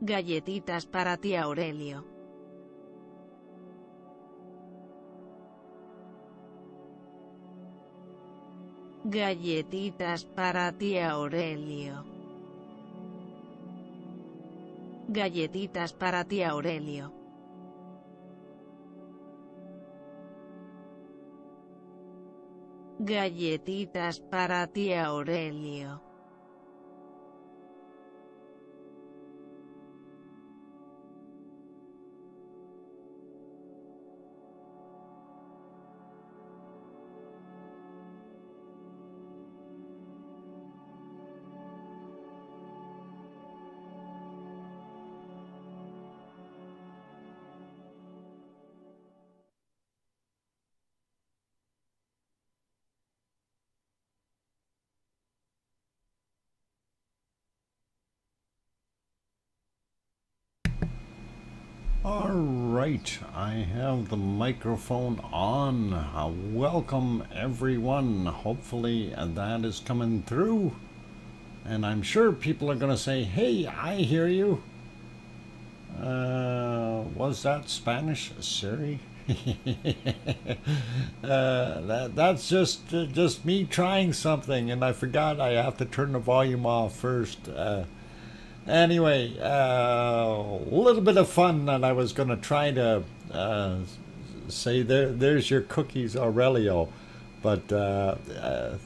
Galletitas para ti, Aurelio. Galletitas para ti, Aurelio. Galletitas para ti, Aurelio. Galletitas para ti, Aurelio. All right, I have the microphone on. Welcome everyone. Hopefully that is coming through. And I'm sure people are going to say, hey, I hear you. Was that Spanish, Siri? That's just me trying something, and I forgot I have to turn the volume off first. Anyway, a little bit of fun that I was going to try to say there's your cookies, Aurelio, but I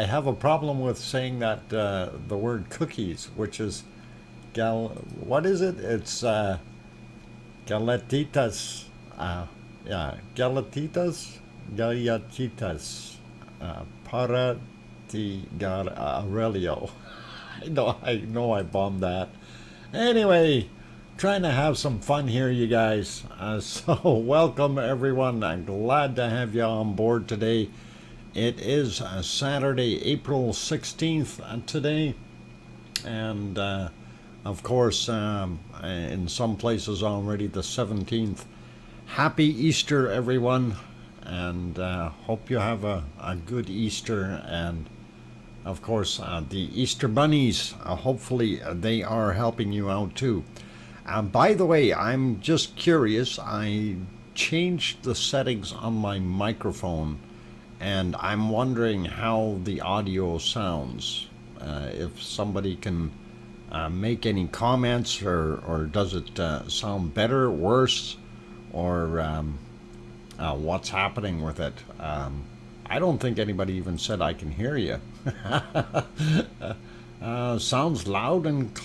have a problem with saying that the word cookies, which is what is it? It's galletitas. Yeah, galletitas, para ti, Aurelio. I know I bombed that. Anyway, trying to have some fun here, you guys. So welcome everyone. I'm glad to have you on board today. It is Saturday, April 16th today. And of course, in some places already the 17th. Happy Easter, everyone. And hope you have a good Easter. And of course, the Easter bunnies, hopefully they are helping you out too. By the way, I'm just curious, I changed the settings on my microphone and I'm wondering how the audio sounds. If somebody can make any comments, or does it sound better, worse, or what's happening with it. I don't think anybody even said I can hear you. Sounds loud and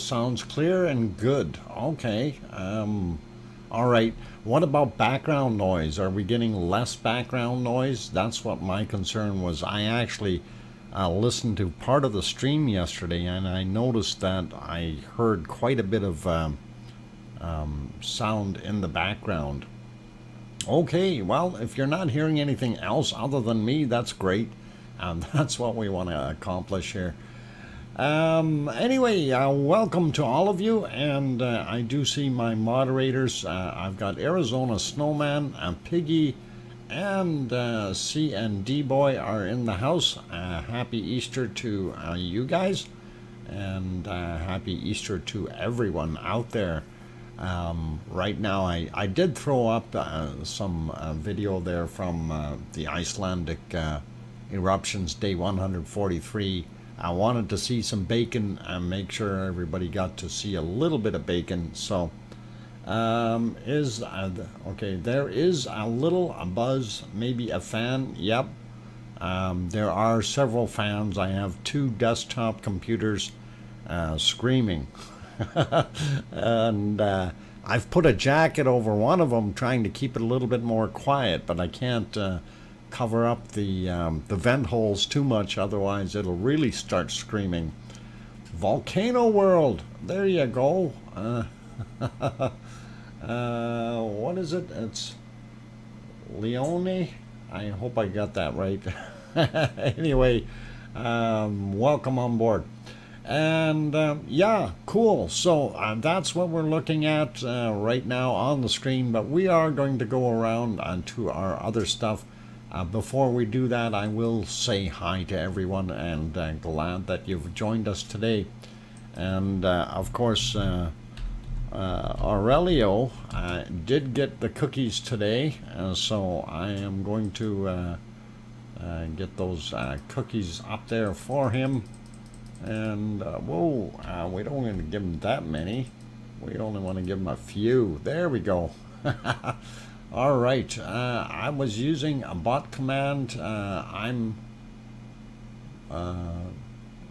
sounds clear and good. Okay. All right. What about background noise? Are we getting less background noise? That's what my concern was. I actually listened to part of the stream yesterday, and I noticed that I heard quite a bit of sound in the background. Okay, well, if you're not hearing anything else other than me, that's great. That's what we want to accomplish here. Anyway, welcome to all of you, and I do see my moderators. I've got Arizona Snowman, Piggy, and C and D Boy are in the house. Happy Easter to you guys, and happy Easter to everyone out there. Right now, I did throw up some video there from the Icelandic eruptions, day 143. I wanted to see some bacon and make sure everybody got to see a little bit of bacon. So, okay, there is a little buzz, maybe a fan. Yep. There are several fans. I have 2 desktop computers screaming. And I've put a jacket over one of them trying to keep it a little bit more quiet, but I can't cover up the vent holes too much, otherwise it'll really start screaming. Volcano World, there you go. What is it? It's Leone. I hope I got that right. Anyway, welcome on board. And yeah, cool. So that's what we're looking at right now on the screen, but we are going to go around to our other stuff. Before we do that, I will say hi to everyone, and glad that you've joined us today. And of course, Aurelio did get the cookies today, so I am going to get those cookies up there for him. And whoa, we don't want to give him that many. We only want to give him a few. There we go. All right. I was using a bot command.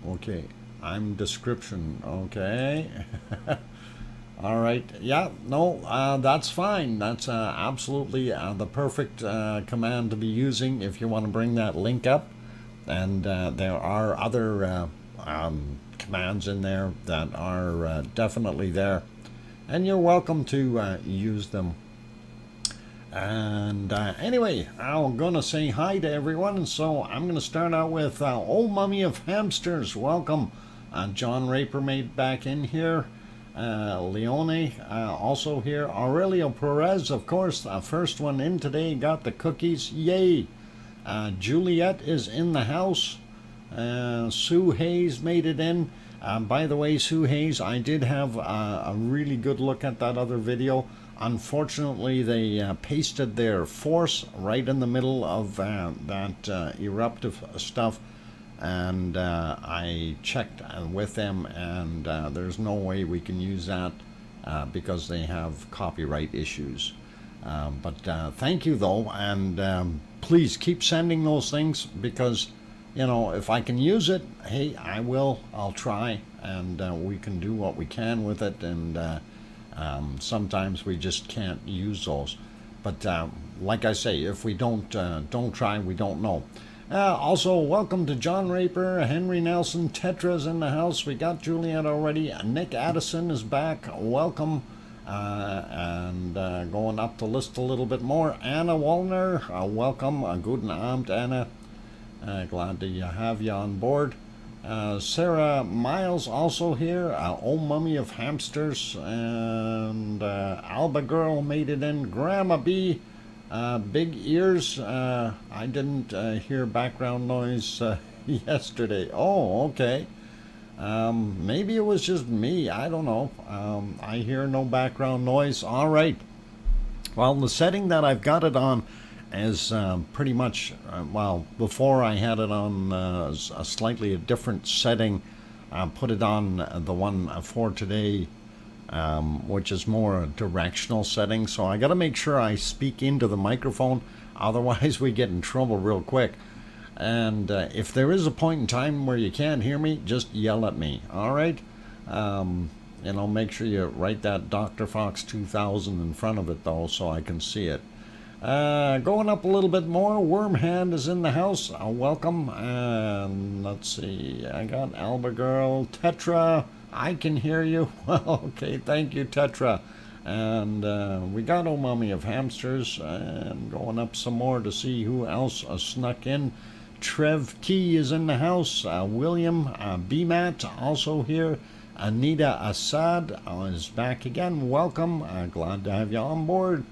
Okay. I'm description. Okay. All right. Yeah. No. That's fine. That's absolutely the perfect command to be using if you want to bring that link up. And there are other commands in there that are definitely there, and you're welcome to use them. And anyway, I'm gonna say hi to everyone, so I'm gonna start out with Old Mummy of Hamsters. Welcome. John Raper made back in here. Leone also here. Aurelio Perez, of course, first one in today, got the cookies. Yay. Juliet is in the house. Sue Hayes made it in. By the way, Sue Hayes, I did have a really good look at that other video. Unfortunately, they pasted their force right in the middle of that eruptive stuff, and I checked with them, and there's no way we can use that because they have copyright issues. But thank you though, and please keep sending those things, because you know, if I can use it, hey, I'll try, and we can do what we can with it, and sometimes we just can't use those. But like I say, if we don't try, we don't know. Also, welcome to John Raper, Henry Nelson, Tetra's in the house. We got Juliet already. Nick Addison is back. Welcome. And going up the list a little bit more. Anna Wallner, welcome. Guten Abend, Anna. Glad to have you on board. Sarah Miles also here. Old Mummy of Hamsters. And Alba Girl made it in. Grandma B. Big ears. I didn't hear background noise yesterday. Oh, okay. Maybe it was just me. I don't know. I hear no background noise. All right. Well, the setting that I've got it on is pretty much, well, before I had it on a slightly different setting. I put it on the one for today, which is more a directional setting. So I got to make sure I speak into the microphone. Otherwise, we get in trouble real quick. And if there is a point in time where you can't hear me, just yell at me. All right? You know, make sure you write that DrFox2000 in front of it, though, so I can see it. Going up a little bit more, Wormhand is in the house. Welcome. And let's see, I got Alba Girl, Tetra. I can hear you. Well, okay, thank you, Tetra. And we got Old Mummy of Hamsters. And going up some more to see who else snuck in. Trev T is in the house. William BMAT also here. Anita Assad is back again. Welcome. Glad to have you on board.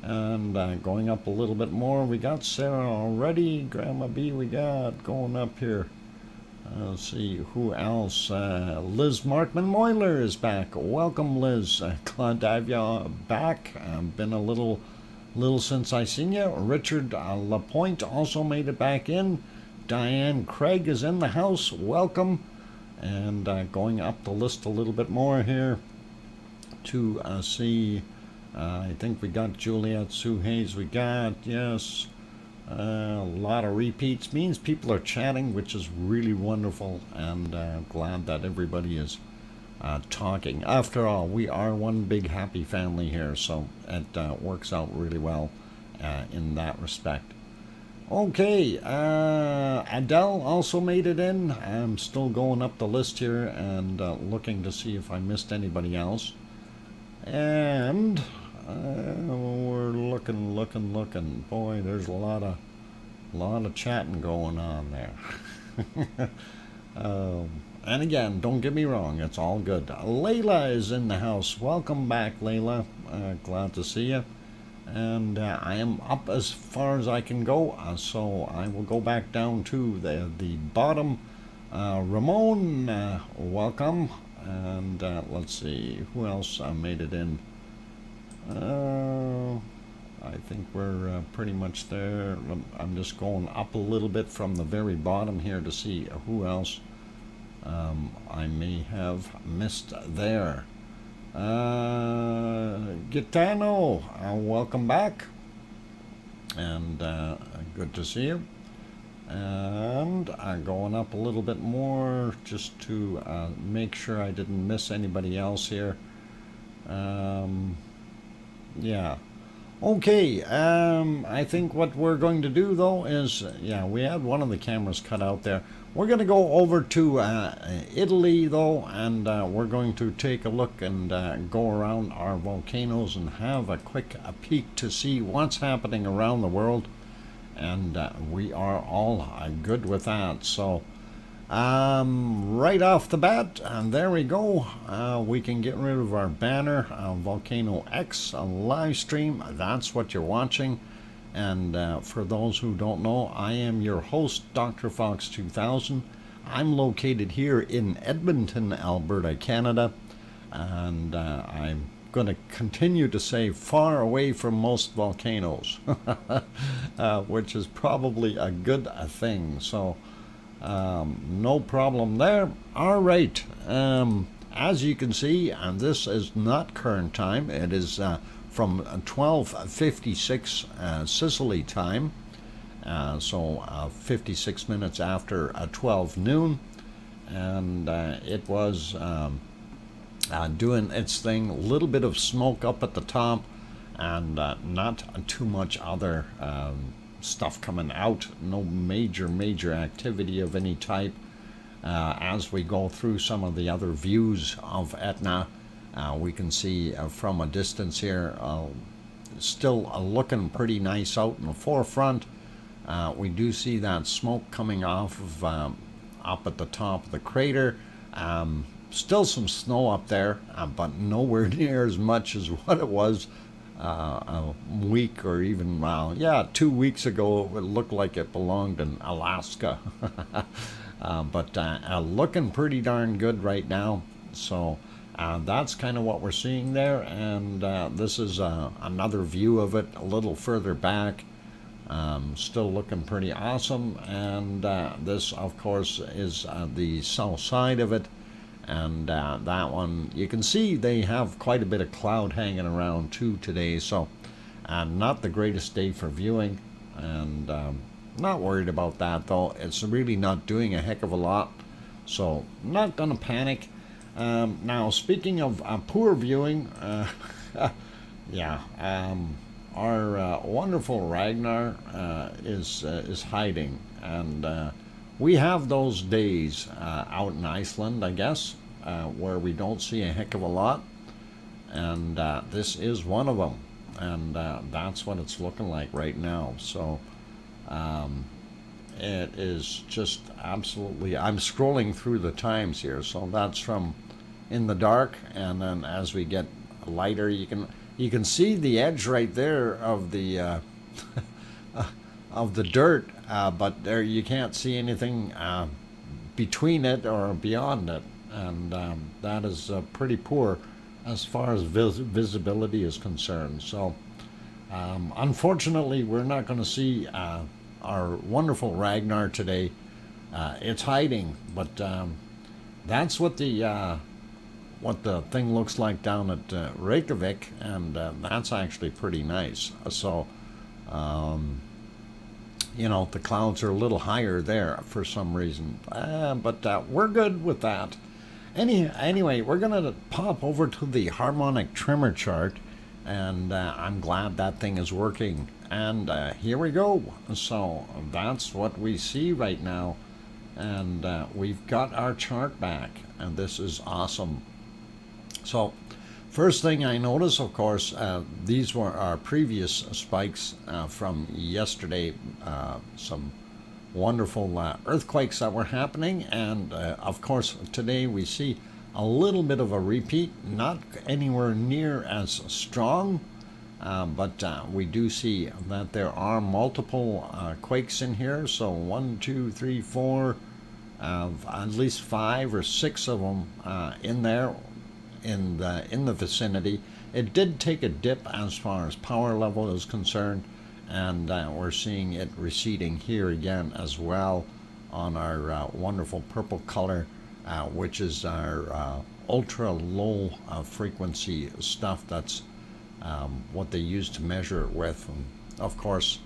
And going up a little bit more, we got Sarah already. Grandma B we got going up here. Let's see who else. Liz Markman Moyler is back. Welcome, Liz. Glad to have you back. Been a little since I seen you. Richard Lapointe also made it back in. Diane Craig is in the house. Welcome. And going up the list a little bit more here to see. I think we got Juliet, Sue Hayes, we got, yes, a lot of repeats. Means people are chatting, which is really wonderful, and glad that everybody is talking. After all, we are one big happy family here, so it works out really well in that respect. Okay, Adele also made it in. I'm still going up the list here and looking to see if I missed anybody else. And we're looking. Boy, there's a lot of chatting going on there. And again, don't get me wrong, it's all good. Layla is in the house. Welcome back, Layla. Glad to see you. And I am up as far as I can go, so I will go back down to the bottom. Ramon, welcome. And let's see, who else made it in? I think we're pretty much there. I'm just going up a little bit from the very bottom here to see who else I may have missed there. Gitano, welcome back, and good to see you. And going up a little bit more just to make sure I didn't miss anybody else here. Yeah. Okay, I think what we're going to do though is, yeah, we had one of the cameras cut out there. We're going to go over to Italy though, and we're going to take a look and go around our volcanoes and have a quick peek to see what's happening around the world. And we are all good with that. So right off the bat, and there we go, we can get rid of our banner, VolcanoX live stream. That's what you're watching. And for those who don't know, I am your host, DrFox2000. I'm located here in Edmonton, Alberta, Canada, and I'm going to continue to say far away from most volcanoes, which is probably a good thing. So no problem there. All right, as you can see, and this is not current time, it is from 12:56 Sicily time, so 56 minutes after 12 noon, and it was doing its thing. A little bit of smoke up at the top, and not too much other stuff coming out. No major activity of any type. As we go through some of the other views of Etna, we can see from a distance here, still looking pretty nice out in the forefront. We do see that smoke coming off of up at the top of the crater. Still some snow up there, but nowhere near as much as what it was a week or even, 2 weeks ago. It looked like it belonged in Alaska. But looking pretty darn good right now. So that's kind of what we're seeing there. And this is another view of it a little further back. Still looking pretty awesome. And this, of course, is the south side of it. And that one, you can see they have quite a bit of cloud hanging around too today, so not the greatest day for viewing, and not worried about that though. It's really not doing a heck of a lot, so not gonna panic. Now speaking of poor viewing, yeah, our wonderful Ragnar is hiding, and we have those days out in Iceland, I guess, where we don't see a heck of a lot, and this is one of them, and that's what it's looking like right now. So it is just absolutely, I'm scrolling through the times here, so that's from in the dark, and then as we get lighter, you can see the edge right there of the of the dirt, but there you can't see anything between it or beyond it, and that is pretty poor as far as visibility is concerned. So unfortunately, we're not going to see our wonderful Ragnar today. It's hiding, but that's what the thing looks like down at Reykjavik, and that's actually pretty nice. So you know, the clouds are a little higher there for some reason, but we're good with that. Anyway, we're going to pop over to the harmonic tremor chart, and I'm glad that thing is working. And here we go. So that's what we see right now, and we've got our chart back, and this is awesome. So first thing I notice, of course, these were our previous spikes from yesterday. Some wonderful earthquakes that were happening, and of course today we see a little bit of a repeat, not anywhere near as strong, but we do see that there are multiple quakes in here. So 1, 2, 3, 4, at least 5 or 6 of them in there, in the vicinity. It did take a dip as far as power level is concerned, and we're seeing it receding here again as well on our wonderful purple color, which is our ultra low frequency stuff. That's what they use to measure it with. And of course,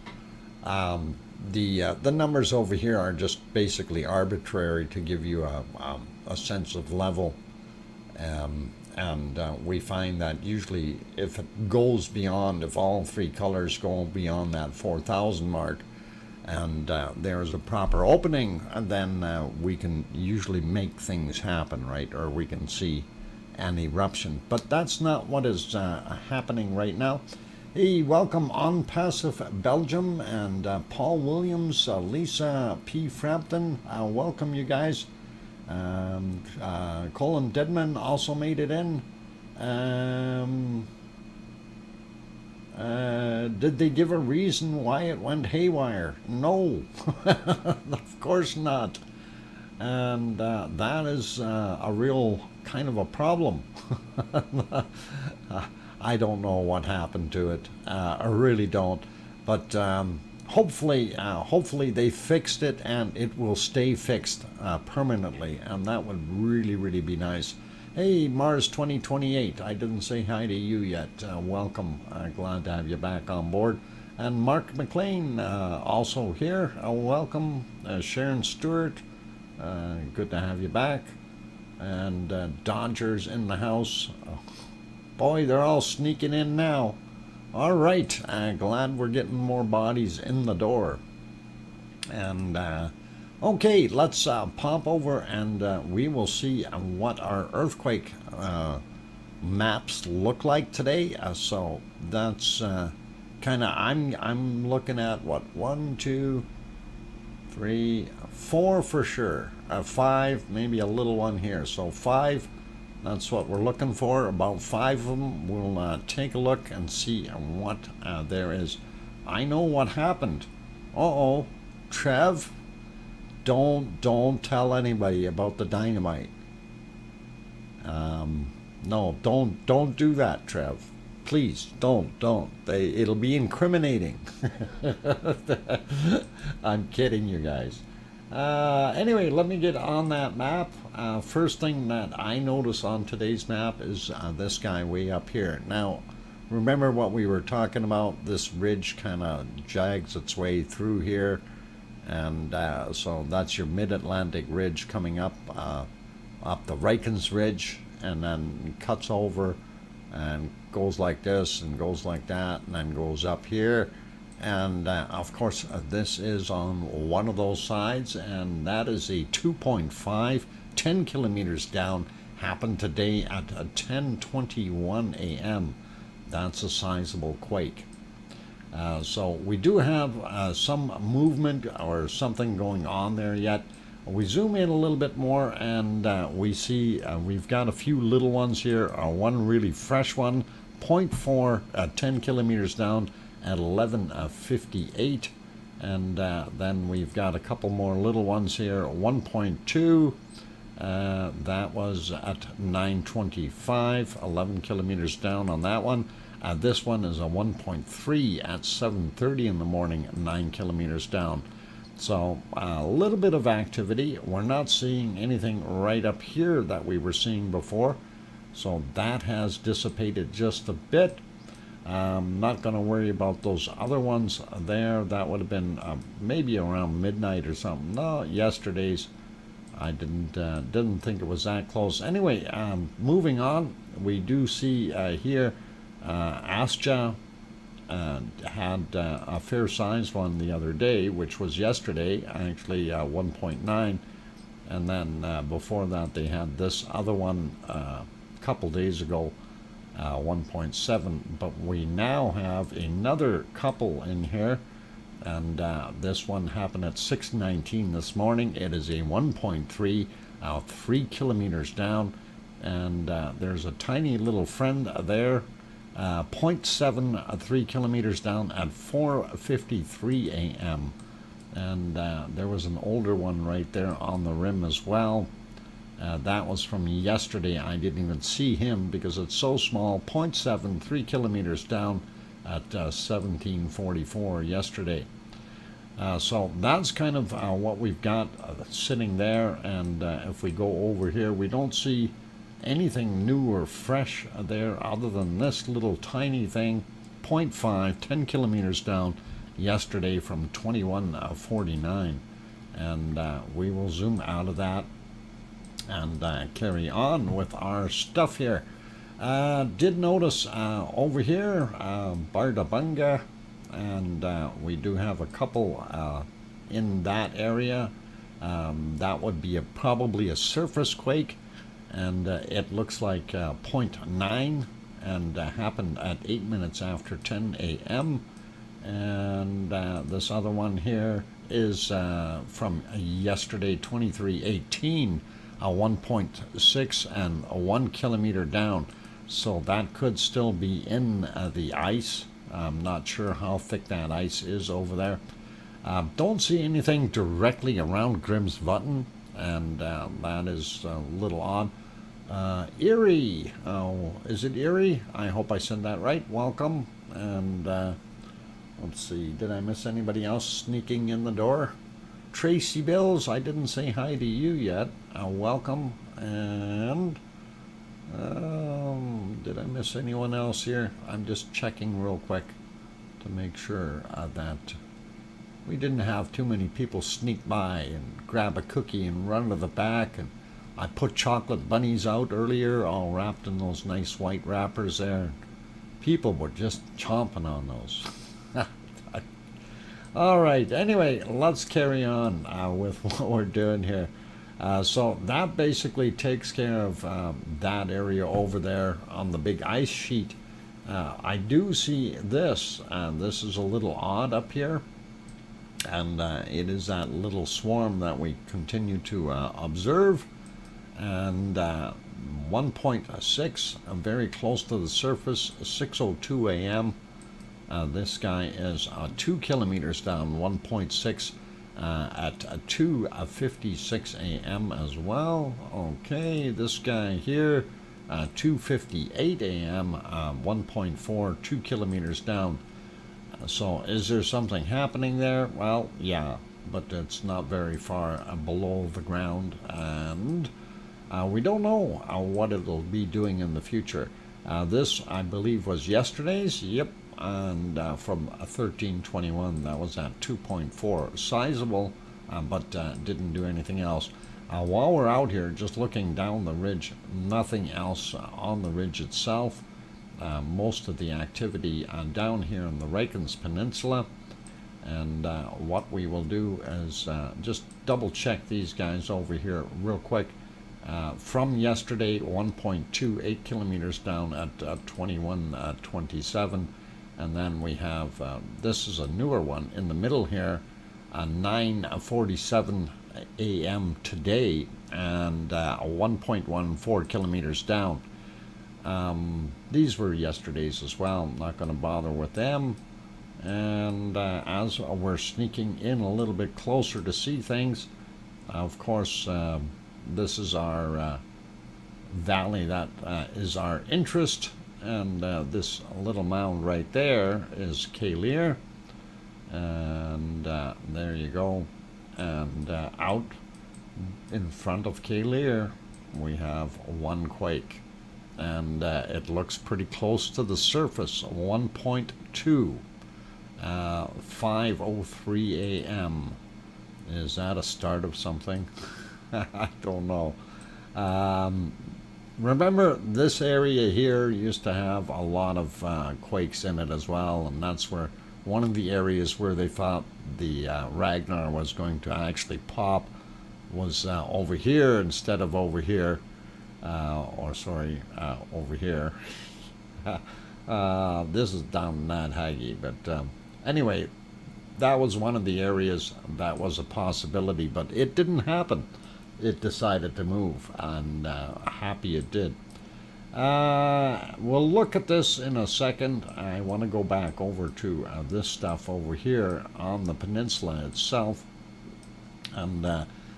the numbers over here are just basically arbitrary to give you a sense of level. And we find that usually if it goes beyond, if all 3 colors go beyond that 4,000 mark, and there's a proper opening, and then we can usually make things happen, right? Or we can see an eruption. But that's not what is happening right now. Hey, welcome on Passive Belgium, and Paul Williams, Lisa P. Frampton, welcome you guys. Colin Dedman also made it in. Did they give a reason why it went haywire? No, of course not. And that is a real kind of a problem. I don't know what happened to it. I really don't. But hopefully they fixed it, and it will stay fixed permanently, and that would really be nice. Hey, Mars 2028, I didn't say hi to you yet. Welcome. Glad to have you back on board. And Mark McLean also here. Welcome. Sharon Stewart, good to have you back. And Dodgers in the house. Boy, they're all sneaking in now. All right, glad we're getting more bodies in the door. And okay, let's pop over, and we will see what our earthquake maps look like today. So that's kind of, I'm looking at what, 1, 2, 3, 4 for sure, 5, maybe a little one here. So 5. That's what we're looking for. About 5 of them. We'll take a look and see what there is. I know what happened. Uh-oh. Trev, don't tell anybody about the dynamite. No, don't do that, Trev. Please, don't. It'll be incriminating. I'm kidding you guys. Anyway, let me get on that map. First thing that I notice on today's map is this guy way up here. Now, remember what we were talking about? This ridge kind of jags its way through here, and so that's your mid-Atlantic ridge coming up the Rikens Ridge, and then cuts over and goes like this and goes like that, and then goes up here. And of course, this is on one of those sides, and that is a 2.5, 10 kilometers down, happened today at 10:21 a.m. That's a sizable quake. So we do have some movement or something going on there yet. We zoom in a little bit more, and we see we've got a few little ones here. One really fresh one, 0.4, 10 kilometers down at 11:58, and then we've got a couple more little ones here. 1.2, that was at 9:25, 11 kilometers down on that one. This one is a 1.3 at 7:30 in the morning, 9 kilometers down. So a little bit of activity. We're not seeing anything right up here that we were seeing before, so that has dissipated just a bit. Not going to worry about those other ones there. That would have been maybe around midnight or something. No, yesterday's. I didn't think it was that close. Anyway, moving on, we do see here Astja had a fair-sized one the other day, which was yesterday, actually 1.9, and then before that they had this other one a couple days ago, 1.7, but we now have another couple in here, and this one happened at 6:19 this morning. It is a 1.3, 3 kilometers down, and there's a tiny little friend there, 0.7, 3 kilometers down at 4:53 a.m. and there was an older one right there on the rim as well. That was from yesterday. I didn't even see him because it's so small. 0.7, 3 kilometers down at 1744 yesterday. So that's kind of what we've got sitting there. And if we go over here, we don't see anything new or fresh there other than this little tiny thing. 0.5, 10 kilometers down yesterday from 2149. And we will zoom out of that and carry on with our stuff here. Did notice over here Bardabunga, and we do have a couple in that area. That would be probably a surface quake, and it looks like 0.9, and happened at 8 minutes after 10 a.m. And this other one here is from yesterday, 2318. 1.6 and 1 kilometer down, so that could still be in the ice. I'm not sure how thick that ice is over there. Don't see anything directly around Grimsvötn, and that is a little odd. Erie, is it Erie? I hope I said that right. Welcome. And let's see, did I miss anybody else sneaking in the door? Tracy Bills, I didn't say hi to you yet. Welcome. And did I miss anyone else here? I'm just checking real quick to make sure that we didn't have too many people sneak by and grab a cookie and run to the back. And I put chocolate bunnies out earlier, all wrapped in those nice white wrappers there. People were just chomping on those. All right, anyway, let's carry on with what we're doing here. So that basically takes care of that area over there on the big ice sheet. I do see this, and this is a little odd up here, and it is that little swarm that we continue to observe, and 1.6, very close to the surface, 6:02 a.m. This guy is 2 kilometers down, 1.6 at 2:56 a.m. as well. Okay, this guy here, 2:58 a.m., 1.4, 2 kilometers down. So is there something happening there? Well, yeah, but it's not very far below the ground, and we don't know what it'll be doing in the future. This, I believe, was yesterday's. Yep. And from 1321, that was at 2.4, sizable, but didn't do anything else. While we're out here just looking down the ridge, nothing else on the ridge itself. Most of the activity down here in the Reykjanes Peninsula, and what we will do is just double check these guys over here real quick. From yesterday, 1.28 kilometers down at 2127. And then we have, this is a newer one in the middle here, 9:47 a.m. today, and 1.14 kilometers down. These were yesterday's as well. I'm not going to bother with them. And as we're sneaking in a little bit closer to see things, of course, this is our valley that is our interest. And this little mound right there is Kalir, and there you go. And out in front of Kalir we have one quake, and it looks pretty close to the surface. 1.2, 5:03 a.m. Is that a start of something? I don't know. Remember, this area here used to have a lot of quakes in it as well, and that's where one of the areas where they thought the Ragnar was going to actually pop was over here instead of over here, over here. This is down in Nadhagi, but anyway, that was one of the areas that was a possibility, but it didn't happen. It decided to move, and happy it did. We'll look at this in a second. I want to go back over to this stuff over here on the peninsula itself. And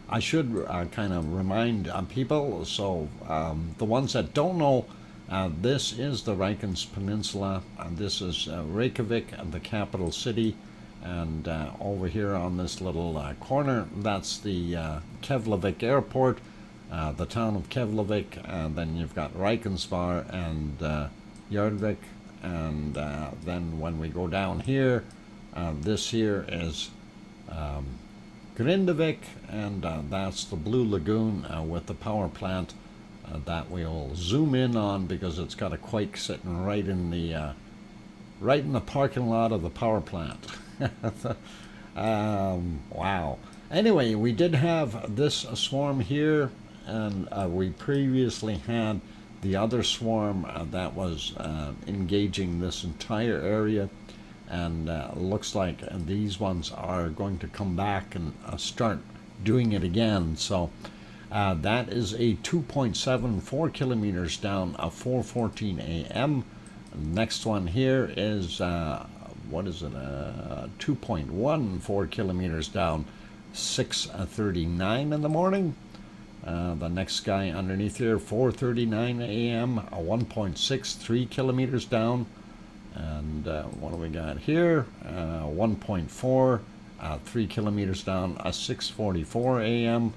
I should kind of remind people, so the ones that don't know, this is the Reykjanes Peninsula, and this is Reykjavik, the capital city, and over here on this little corner, that's the Keflavik Airport, the town of Keflavik, and then you've got Reykjanesvar and Jörðvík, and then when we go down here, this here is Grindavik, and that's the Blue Lagoon with the power plant that we'll zoom in on because it's got a quake sitting right in the parking lot of the power plant. Wow. Anyway, we did have this swarm here, and we previously had the other swarm that was engaging this entire area, and looks like these ones are going to come back and start doing it again. So that is a 2.74 kilometers down at 4:14 a.m. Next one here is what is it? 2.14 kilometers down, 6:39 in the morning. The next guy underneath here, 4:39 a.m., 1.63 kilometers down. And what do we got here? 1.4, 3 kilometers down, 6:44 a.m.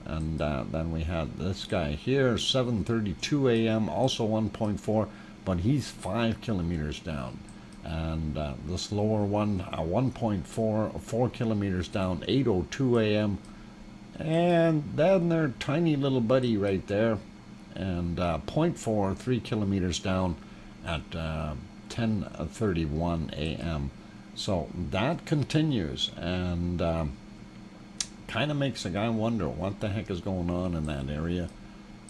And then we had this guy here, 7:32 a.m., also 1.4, but he's 5 kilometers down. And this lower one, 1.4, 4 kilometers down, 8:02 a.m. And then their tiny little buddy right there, and 0.4, 3 kilometers down at 10:31 a.m. So that continues, and kind of makes a guy wonder what the heck is going on in that area.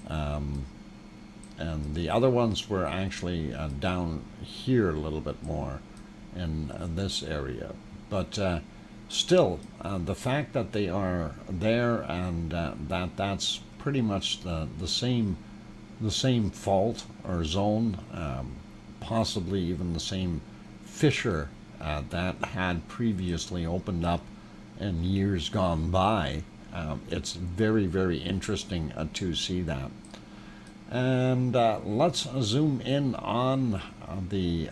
And the other ones were actually down here a little bit more in this area. But still, the fact that they are there, and that's pretty much the same fault or zone, possibly even the same fissure that had previously opened up in years gone by. It's very, very interesting to see that. And let's zoom in on the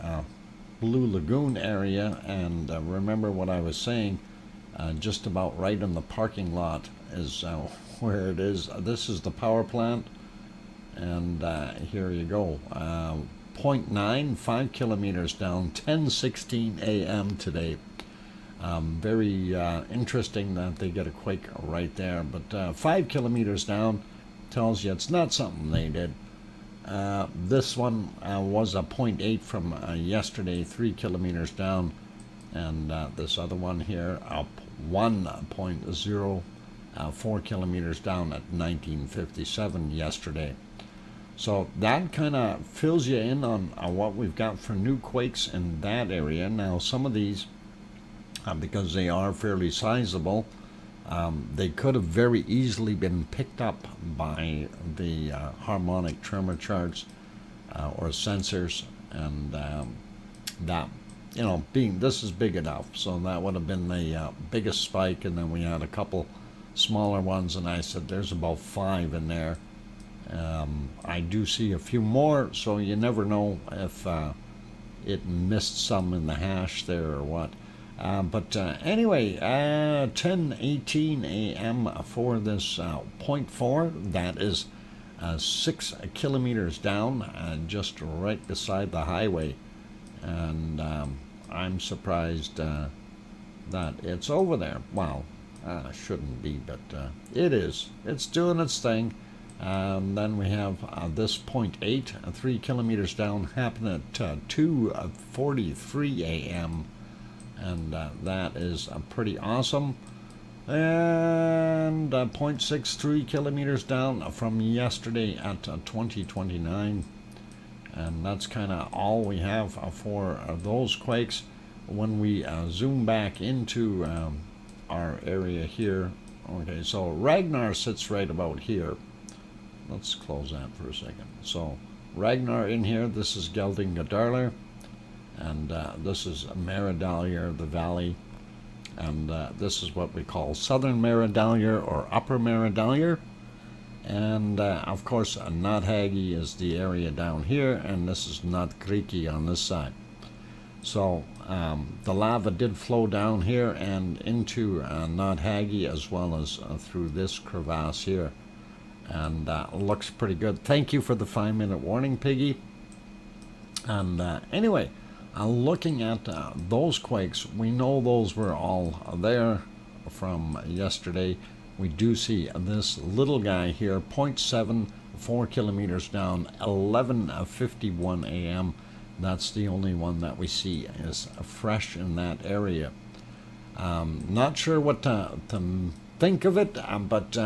Blue Lagoon area, and remember what I was saying, just about right in the parking lot is where it is. This is the power plant, and here you go. 0.9, 5 kilometers down, 10:16 a.m. today. Very interesting that they get a quake right there, but 5 kilometers down tells you it's not something they did. This one was a 0.8 from yesterday, 3 kilometers down, and this other one here, up 1.0, 4 kilometers down at 1957 yesterday. So that kind of fills you in on what we've got for new quakes in that area. Now, some of these, because they are fairly sizable, they could have very easily been picked up by the harmonic tremor charts or sensors, and that, you know, this is big enough, so that would have been the biggest spike. And then we had a couple smaller ones, and I said there's about 5 in there. I do see a few more, so you never know if it missed some in the hash there or what. But anyway, 10:18 a.m. for this 0.4. That is 6 kilometers down, just right beside the highway. And I'm surprised that it's over there. Well, shouldn't be, but it is. It's doing its thing. Then we have this 0.8, 3 kilometers down, happened at 2:43 a.m. And that is pretty awesome. And 0.63 kilometers down from yesterday at 2029. And that's kind of all we have for those quakes. When we zoom back into our area here, okay, so Ragnar sits right about here. Let's close that for a second. So Ragnar in here. This is Geldingadalur, and this is Maridalur, the valley, and this is what we call Southern Maridalur or Upper Maridalur, and of course Notthaggy is the area down here, and this is Notkriki on this side. So the lava did flow down here and into Notthaggy, as well as through this crevasse here, and looks pretty good. Thank you for the 5-minute warning, Piggy. And anyway, looking at those quakes, we know those were all there from yesterday. We do see this little guy here, 0.74 kilometers down, 11:51 a.m. That's the only one that we see is fresh in that area. Not sure what to think of it, but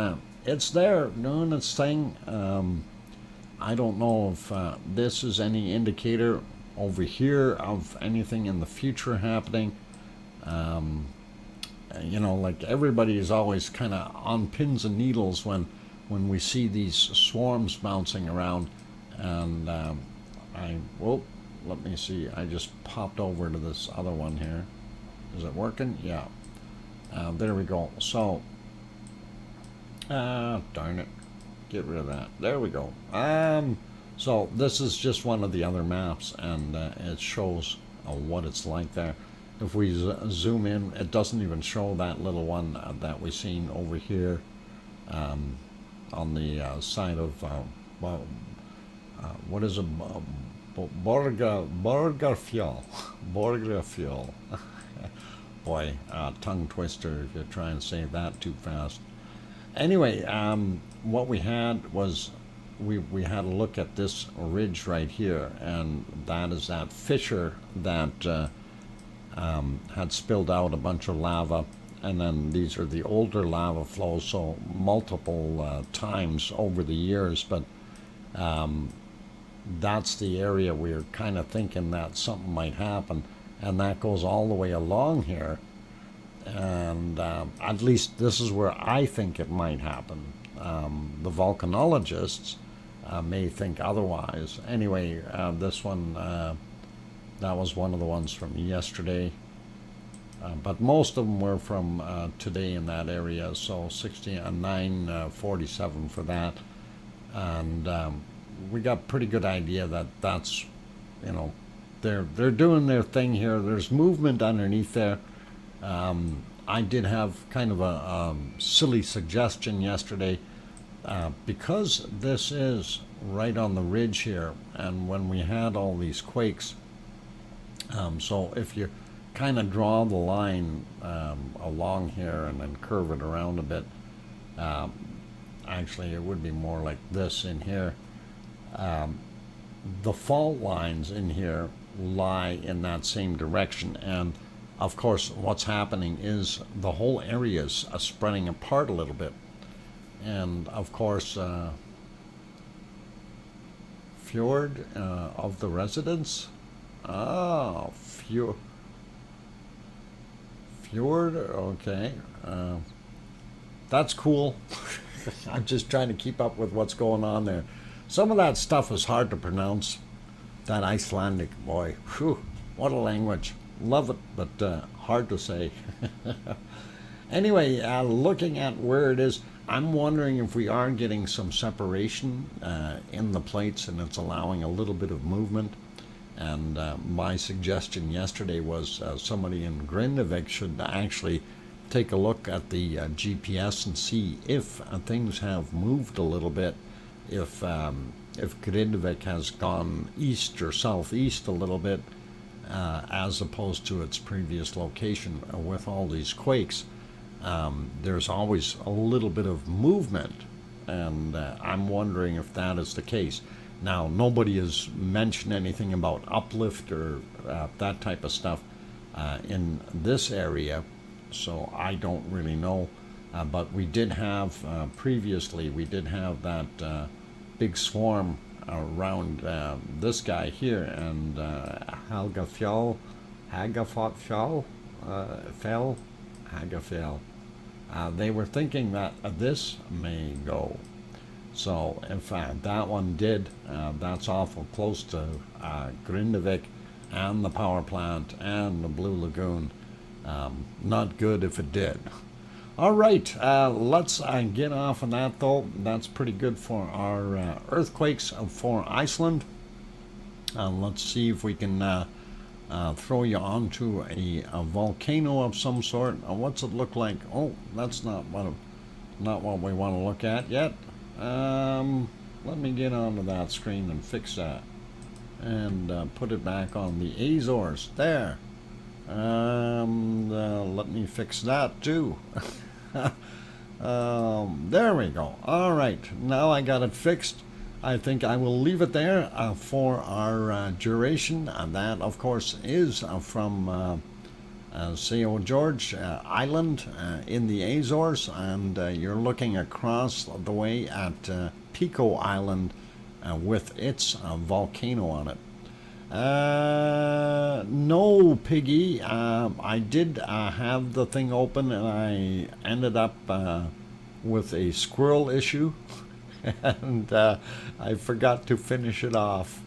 it's there doing its thing. I don't know if this is any indicator over here of anything in the future happening. You know, like everybody is always kind of on pins and needles when we see these swarms bouncing around. And let me see. I just popped over to this other one here. Is it working? Yeah. There we go. So, darn it. Get rid of that. There we go. So this is just one of the other maps, and it shows what it's like there. If we zoom in, it doesn't even show that little one that we've seen over here on the side of, what is it? Borgarfjall. Borgarfjall. Boy, tongue twister if you try and say that too fast. Anyway, what we had was we had a look at this ridge right here, and that is that fissure that had spilled out a bunch of lava, and then these are the older lava flows, so multiple times over the years, but that's the area we're kind of thinking that something might happen, and that goes all the way along here, and at least this is where I think it might happen. The volcanologists may think otherwise. Anyway, this one, that was one of the ones from yesterday, but most of them were from today in that area, so 9:47 for that, and we got pretty good idea that that's, you know, they're doing their thing here. There's movement underneath there. I did have kind of a silly suggestion yesterday, because this is right on the ridge here, and when we had all these quakes, so if you kind of draw the line along here and then curve it around a bit, actually it would be more like this in here. The fault lines in here lie in that same direction, and of course what's happening is the whole area is spreading apart a little bit, and of course fjord of the residents. Fjord, okay, that's cool. I'm just trying to keep up with what's going on there. Some of that stuff is hard to pronounce. That Icelandic, boy, whew, what a language. Love it, but hard to say. Anyway, looking at where it is, I'm wondering if we are getting some separation in the plates, and it's allowing a little bit of movement. And my suggestion yesterday was somebody in Grindavik should actually take a look at the GPS and see if things have moved a little bit, if Grindavik has gone east or southeast a little bit, as opposed to its previous location. With all these quakes, there's always a little bit of movement, and I'm wondering if that is the case. Now, nobody has mentioned anything about uplift or that type of stuff in this area, so I don't really know. But we did have, previously, we did have that big swarm around this guy here, and Hagafjall, they were thinking that this may go. So in fact, that one did. That's awful close to Grindavik and the power plant and the Blue Lagoon. Not good if it did. All right, let's get off on that though. That's pretty good for our earthquakes for Iceland. Let's see if we can throw you onto a volcano of some sort. What's it look like? Oh, that's not what we want to look at yet. Let me get onto that screen and fix that, and put it back on the Azores. There. Let me fix that too. There we go. All right, now I got it fixed. I think I will leave it there for our duration, and that of course is from Seo George Island in the Azores, and you're looking across the way at Pico Island with its volcano on it. No, Piggy. I did have the thing open, and I ended up with a squirrel issue, and I forgot to finish it off.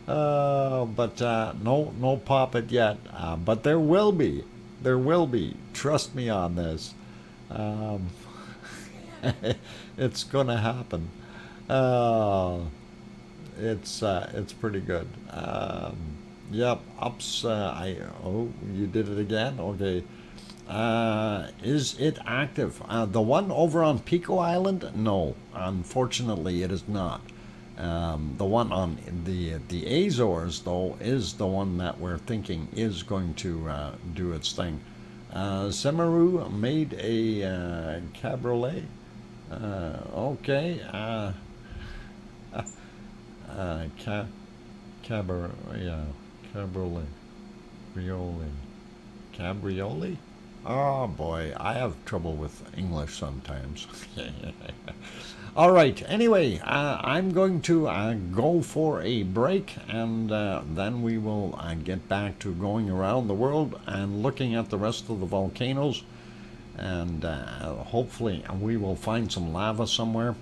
But no pop-it yet. But there will be. There will be. Trust me on this. It's gonna happen. It's pretty good. Yep. Ups. Oh, you did it again. Okay. Is it active? The one over on Pico Island? No, unfortunately, it is not. The one on the Azores, though, is the one that we're thinking is going to do its thing. Semaru made a cabriolet. Okay. Cabriolet. Oh boy, I have trouble with English sometimes. All right, anyway, I'm going to go for a break, and then we will get back to going around the world and looking at the rest of the volcanoes, and hopefully we will find some lava somewhere.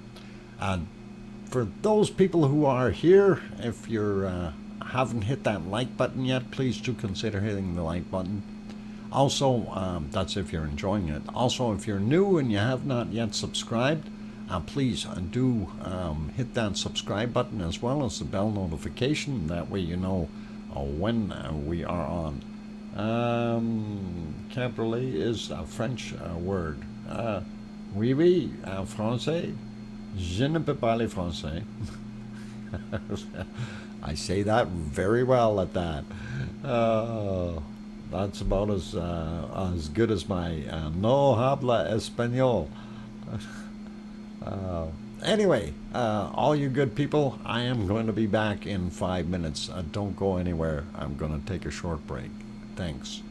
For those people who are here, if you haven't hit that like button yet, please do consider hitting the like button. Also, that's if you're enjoying it. Also, if you're new and you have not yet subscribed, please do hit that subscribe button as well as the bell notification. That way you know when we are on. Cabriolet is a French word. Oui, oui, français. Je ne peux parler français. I say that very well at that. That's about as good as my no habla español. Anyway, all you good people, I am going to be back in 5 minutes. Don't go anywhere. I'm going to take a short break. Thanks.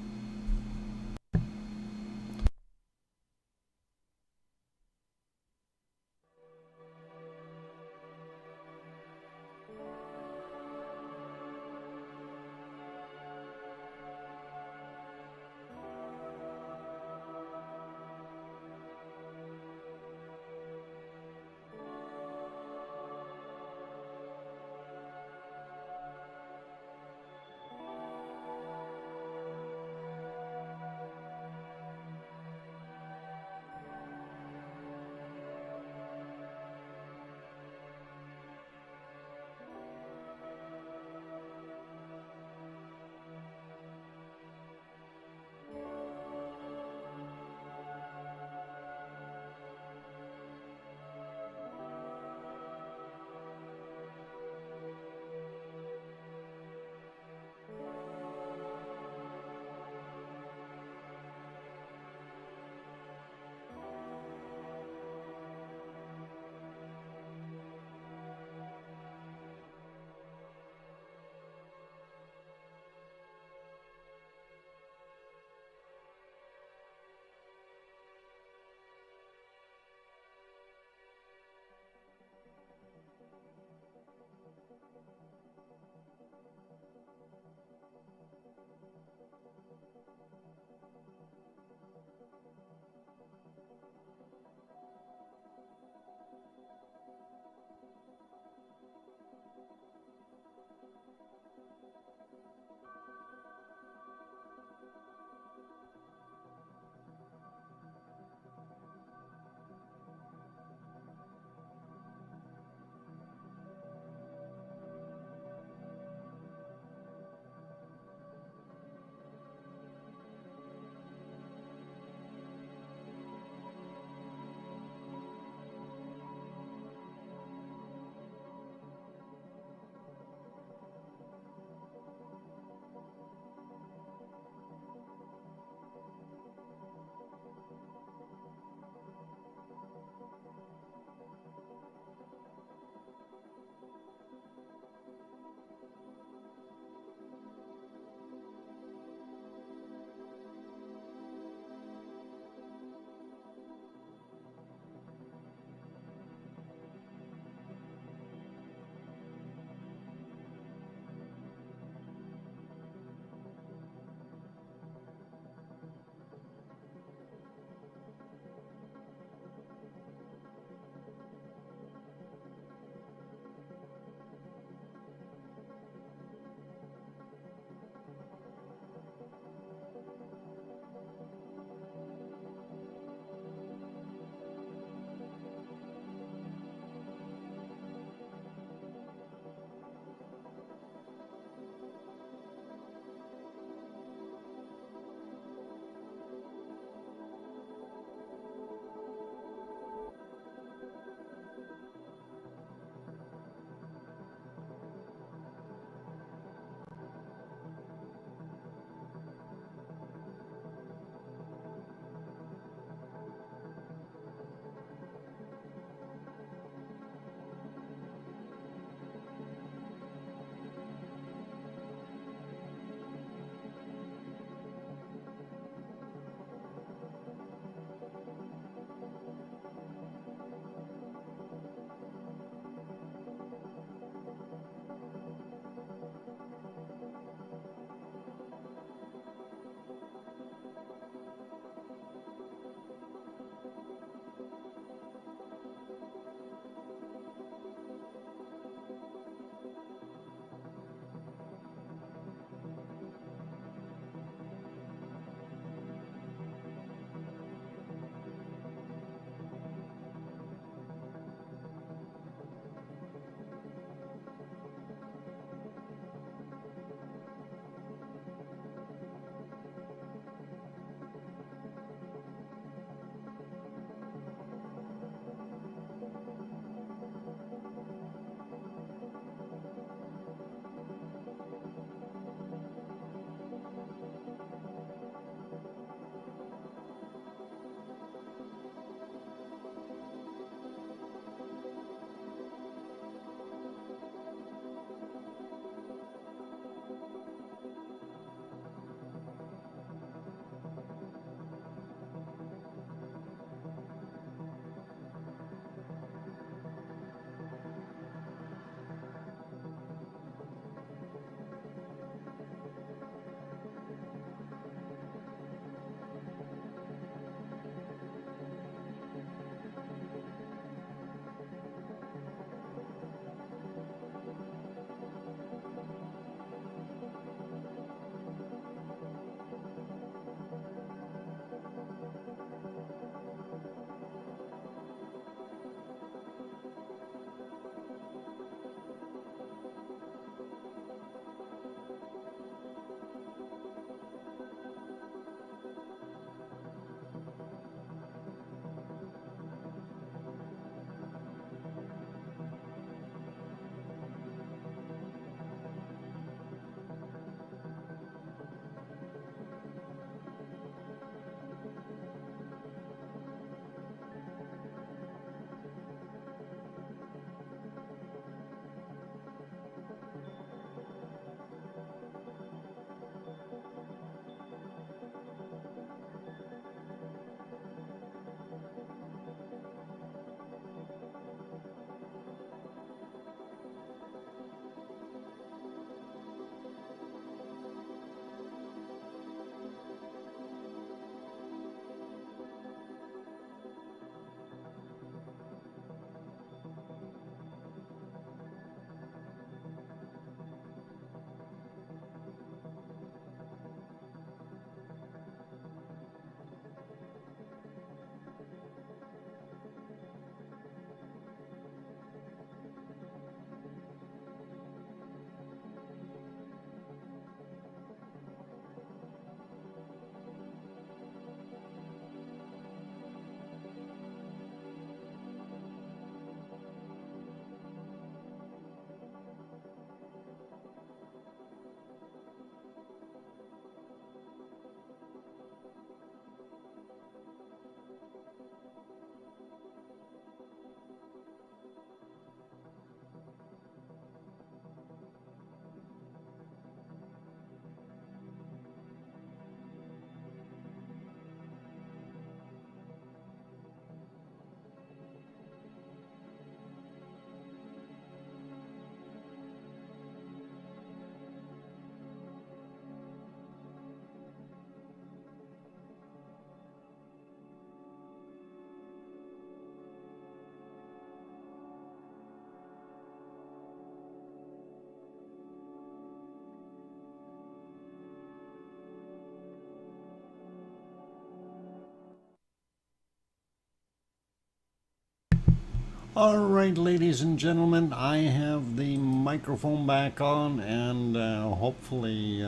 Alright, ladies and gentlemen, I have the microphone back on, and hopefully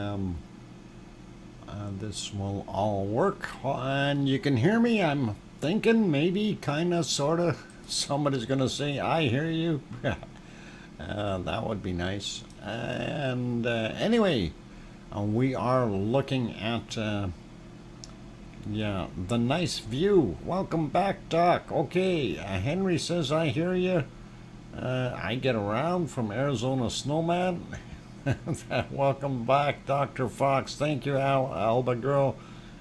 this will all work. And you can hear me. I'm thinking maybe, kinda, sorta, somebody's gonna say, I hear you. That would be nice. And anyway, we are looking at yeah, the nice view. Welcome back, Doc. Okay, Henry says I hear you. I get around from Arizona Snowman. Welcome back, Dr. Fox. Thank you, Alba Girl.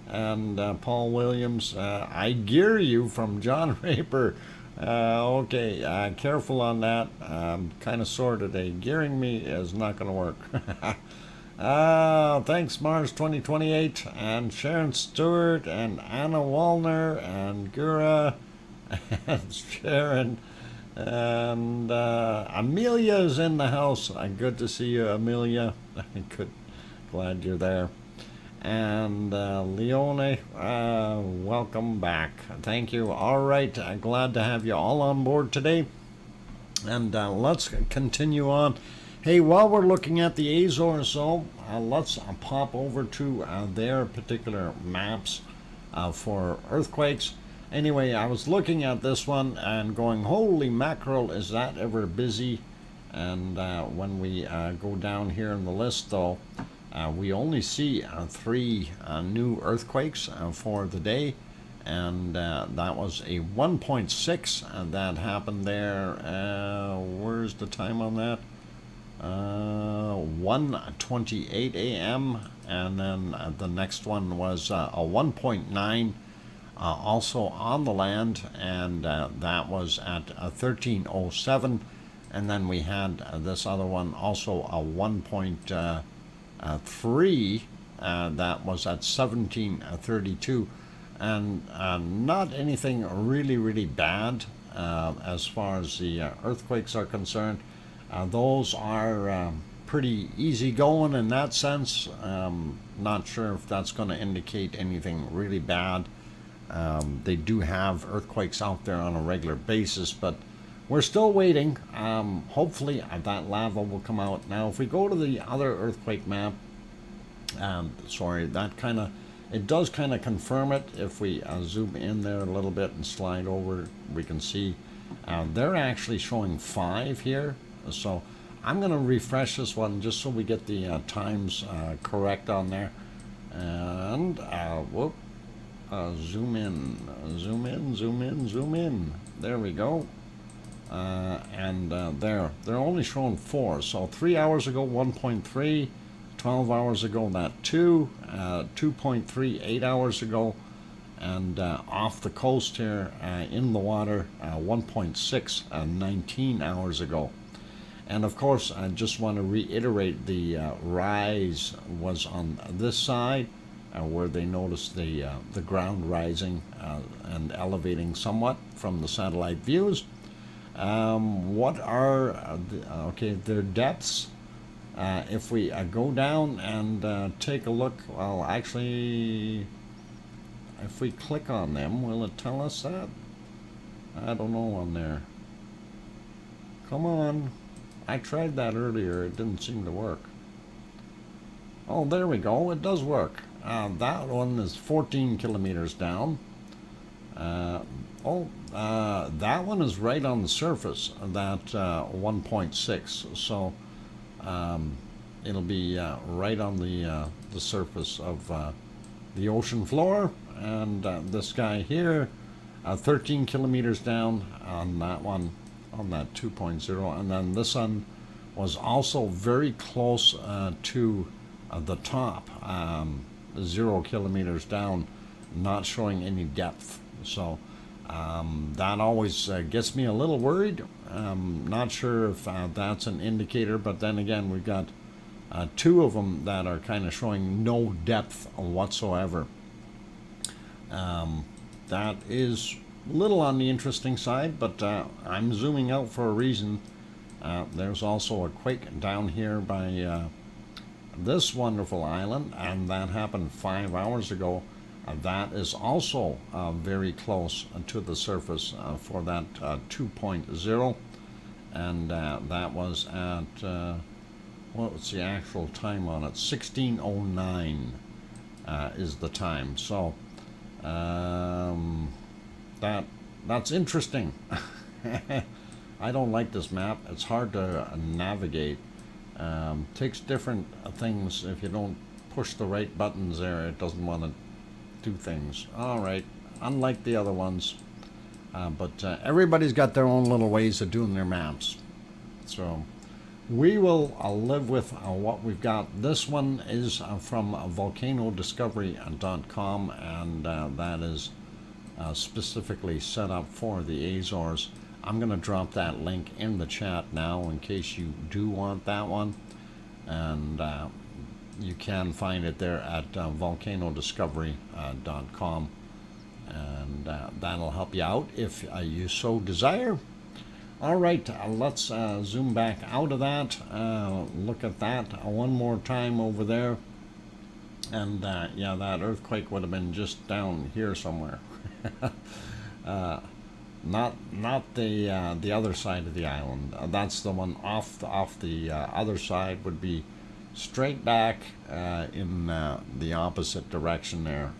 And Paul Williams. I gear you from John Raper. Okay, careful on that. Kind of sore today. Gearing me is not going to work. Thanks, Mars 2028, and Sharon Stewart, and Anna Wallner, and Gura, and Sharon, and Amelia's in the house. Good to see you, Amelia. Good, glad you're there. And Leone, welcome back. Thank you. All right, glad to have you all on board today. And let's continue on. Hey, while we're looking at the Azores, let's pop over to their particular maps for earthquakes. Anyway, I was looking at this one and going, holy mackerel, is that ever busy? And when we go down here in the list, though, we only see 3 new earthquakes for the day. And that was a 1.6 that happened there. Where's the time on that? 1:28 a.m. and then the next one was a 1.9 also on the land, and that was at 13:07, and then we had this other one also a 1.3 that was at 17:32, and not anything really bad as far as the earthquakes are concerned. Those are pretty easy going in that sense. Not sure if that's going to indicate anything really bad. They do have earthquakes out there on a regular basis, but we're still waiting. Hopefully that lava will come out. Now, if we go to the other earthquake map, sorry, that kind of, it does kind of confirm it. If we zoom in there a little bit and slide over, we can see they're actually showing 5 here. So I'm going to refresh this one just so we get the times correct on there. And whoop, zoom in, zoom in, zoom in, zoom in. There we go. And they're only showing 4. So 3 hours ago 1.3, 12 hours ago that 2, 2.3 8 hours ago, and off the coast here in the water 1.6 19 hours ago. And of course, I just want to reiterate the rise was on this side, where they noticed the ground rising and elevating somewhat from the satellite views. What are okay, their depths? If we go down and take a look, well, actually, if we click on them, will it tell us that? I don't know on there. Come on. I tried that earlier. It didn't seem to work. Oh, there we go. It does work. That one is 14 kilometers down. That one is right on the surface, that 1.6. So it'll be right on the surface of the ocean floor. And this guy here, 13 kilometers down on that one, on that 2.0, and then this one was also very close to the top, 0 kilometers down, not showing any depth. So that always gets me a little worried. Not sure if that's an indicator, but then again, we've got 2 of them that are kind of showing no depth whatsoever. That is a little on the interesting side, but I'm zooming out for a reason. There's also a quake down here by this wonderful island, and that happened 5 hours ago. that is also very close to the surface for that 2.0, and that was at what was the actual time on it? 1609 is the time. So that's interesting. I don't like this map. It's hard to navigate. Takes different things. If you don't push the right buttons there, it doesn't want to do things. All right, unlike the other ones. But everybody's got their own little ways of doing their maps. So we will live with what we've got. This one is from volcanodiscovery.com, and that is specifically set up for the Azores. I'm going to drop that link in the chat now in case you do want that one, and you can find it there at volcanodiscovery.com, and that'll help you out if you so desire. All right, let's zoom back out of that. Look at that one more time over there, and yeah, that earthquake would have been just down here somewhere. Not the other side of the island. That's the one off the other side. Would be straight back in the opposite direction there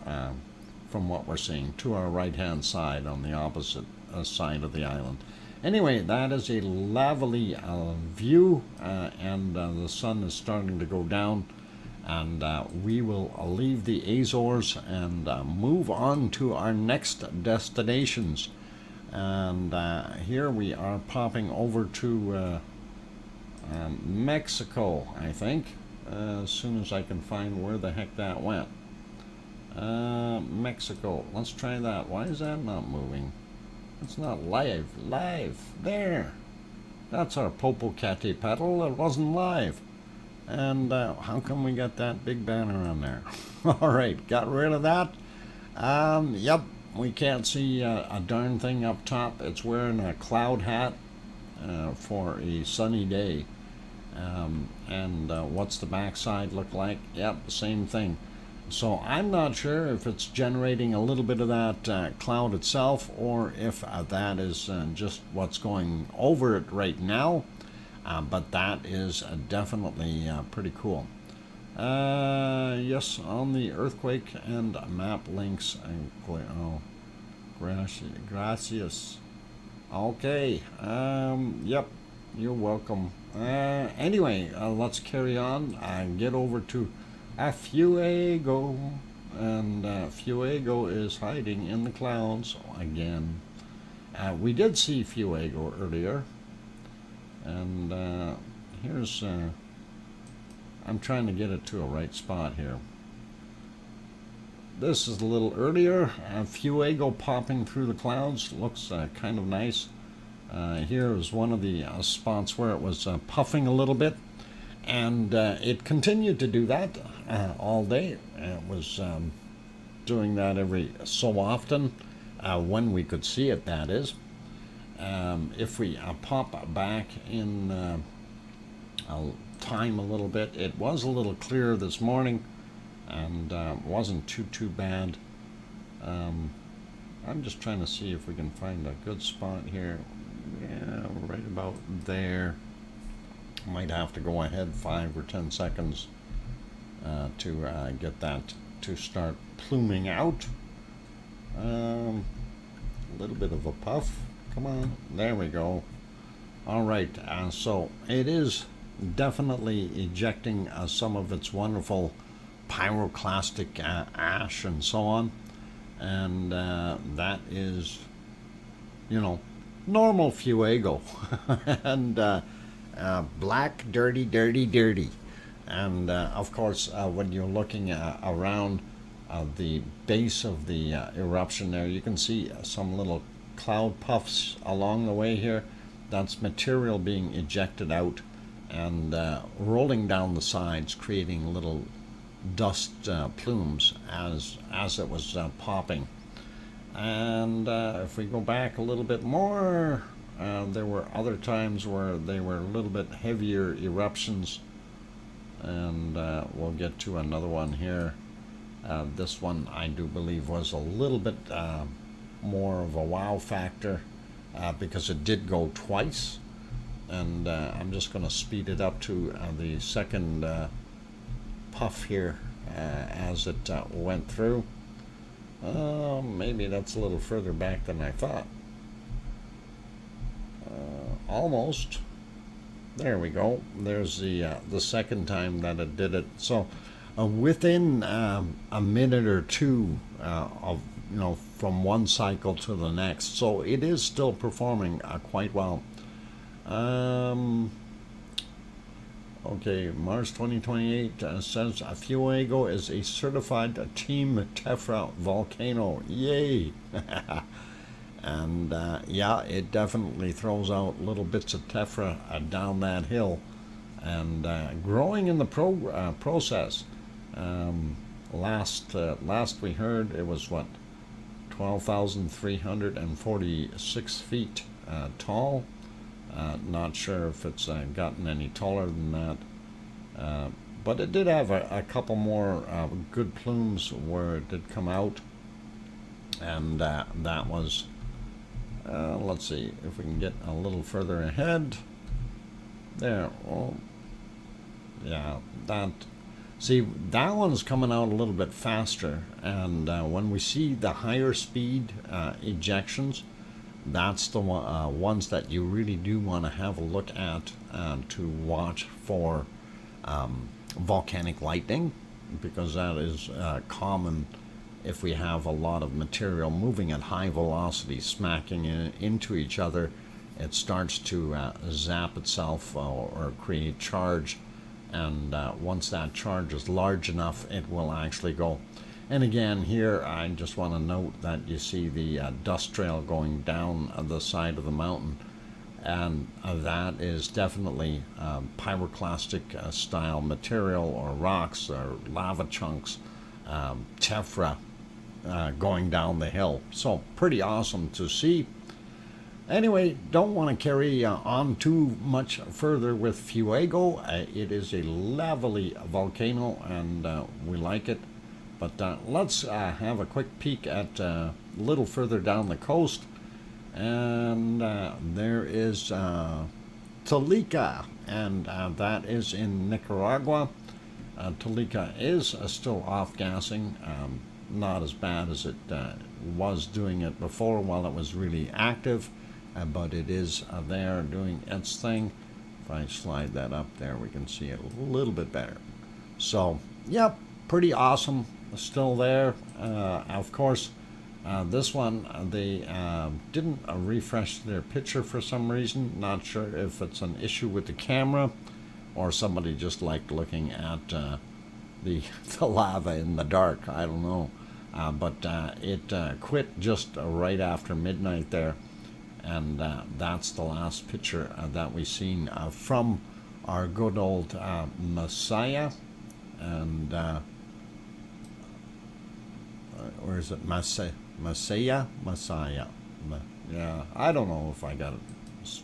from what we're seeing, to our right hand side on the opposite side of the island. Anyway, that is a lovely view, and the sun is starting to go down, and we will leave the Azores and move on to our next destinations. And here we are popping over to Mexico, I think, as soon as I can find where the heck that went. Mexico, let's try that. Why is that not moving? It's not live. There. That's our Popocatépetl. It wasn't live. And how come we got that big banner on there? All right, got rid of that. Yep. We can't see a darn thing up top. It's wearing a cloud hat for a sunny day. And what's the backside look like? Yep, same thing. So I'm not sure if it's generating a little bit of that cloud itself, or if that is just what's going over it right now. But that is definitely pretty cool. Yes, on the earthquake and map links. Oh, gracias. Okay. Yep. You're welcome. Anyway, let's carry on and get over to Fuego. And Fuego is hiding in the clouds again. We did see Fuego earlier. And here's... I'm trying to get it to a right spot here. This is a little earlier. Fuego popping through the clouds. Looks kind of nice. Here is one of the spots where it was puffing a little bit. And it continued to do that all day. It was doing that every so often, when we could see it, that is. If we pop back in time a little bit, it was a little clearer this morning, and wasn't too bad. I'm just trying to see if we can find a good spot here. Yeah, right about there. Might have to go ahead 5 or 10 seconds to get that to start pluming out. A little bit of a puff. Come on, there we go. All right, so it is definitely ejecting some of its wonderful pyroclastic ash and so on, and that is, you know, normal Fuego. And black, dirty. And of course, when you're looking around the base of the eruption there, you can see some little cloud puffs along the way here. That's material being ejected out and rolling down the sides, creating little dust plumes as it was popping. And if we go back a little bit more, there were other times where they were a little bit heavier eruptions, and we'll get to another one here This one, I do believe, was a little bit more of a wow factor because it did go twice. And I'm just going to speed it up to the second puff here as it went through. Maybe that's a little further back than I thought. Almost. There we go. There's the second time that it did it. So within a minute or two of from one cycle to the next. So it is still performing quite well. Okay, March 2028 says Fuego is a certified Team Tephra volcano. Yay! And yeah, it definitely throws out little bits of tephra down that hill, and growing in the process. Last we heard it was what, 12,346 feet tall. Not sure if it's gotten any taller than that, but it did have a couple more good plumes where it did come out, and that was, let's see if we can get a little further ahead. There, oh, yeah, that one's coming out a little bit faster, and when we see the higher speed ejections, that's the ones that you really do want to have a look at to watch for volcanic lightning, because that is common if we have a lot of material moving at high velocity, smacking into each other. It starts to zap itself or create charge, and once that charge is large enough, it will actually go. And again, here I just want to note that you see the dust trail going down the side of the mountain, and that is definitely pyroclastic style material, or rocks, or lava chunks, tephra going down the hill. So pretty awesome to see. Anyway, don't want to carry on too much further with Fuego. It is a lovely volcano, and we like it. But let's have a quick peek at a little further down the coast. And there is Tolica, and that is in Nicaragua. Tolica is still off-gassing, not as bad as it was doing it before while it was really active, but it is there doing its thing. If I slide that up there, we can see it a little bit better. So, yep, pretty awesome. Still there. Of course, this one, they didn't refresh their picture for some reason. Not sure if it's an issue with the camera, or somebody just liked looking at the lava in the dark. I don't know. But it quit just right after midnight there. And that's the last picture that we've seen from our good old Messiah. And or is it Messiah? Yeah, I don't know if I got it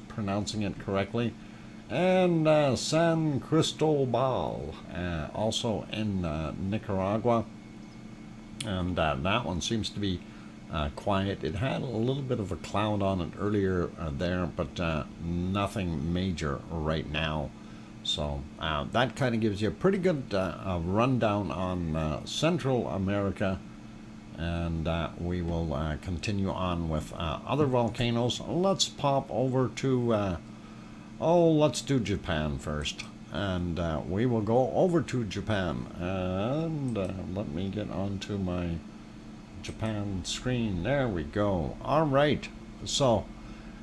pronouncing it correctly. And San Cristobal, also in Nicaragua, and that one seems to be quiet. It had a little bit of a cloud on it earlier there, but nothing major right now. So that kind of gives you a pretty good rundown on Central America, and we will continue on with other volcanoes. Let's pop over to let's do Japan first, and we will go over to Japan, and let me get onto my Japan screen. There we go. All right, so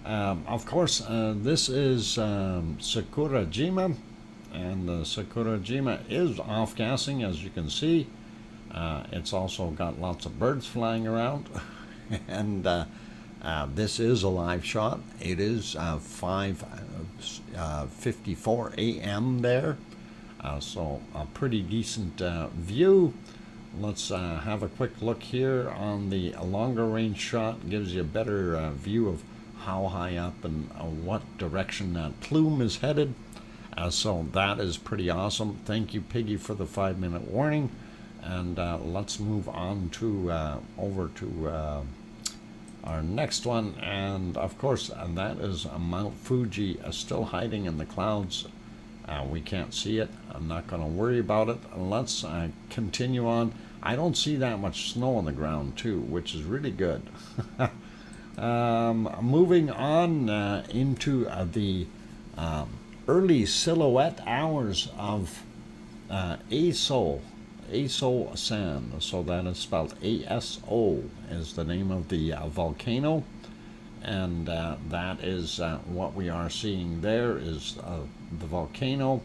of course this is Sakurajima, and the Sakurajima is off-gassing, as you can see. It's also got lots of birds flying around, and this is a live shot. It is 5:54 a.m. there, so a pretty decent view. Let's have a quick look here on the longer range shot. Gives you a better view of how high up and what direction that plume is headed. So that is pretty awesome. Thank you, Piggy, for the 5-minute warning. And let's move on to over to our next one, and of course that is Mount Fuji, still hiding in the clouds. We can't see it. I'm not going to worry about it. Let's continue on. I don't see that much snow on the ground too, which is really good. Moving on into the early silhouette hours of ASO San. So that is spelled ASO is the name of the volcano, and that is what we are seeing there is the volcano,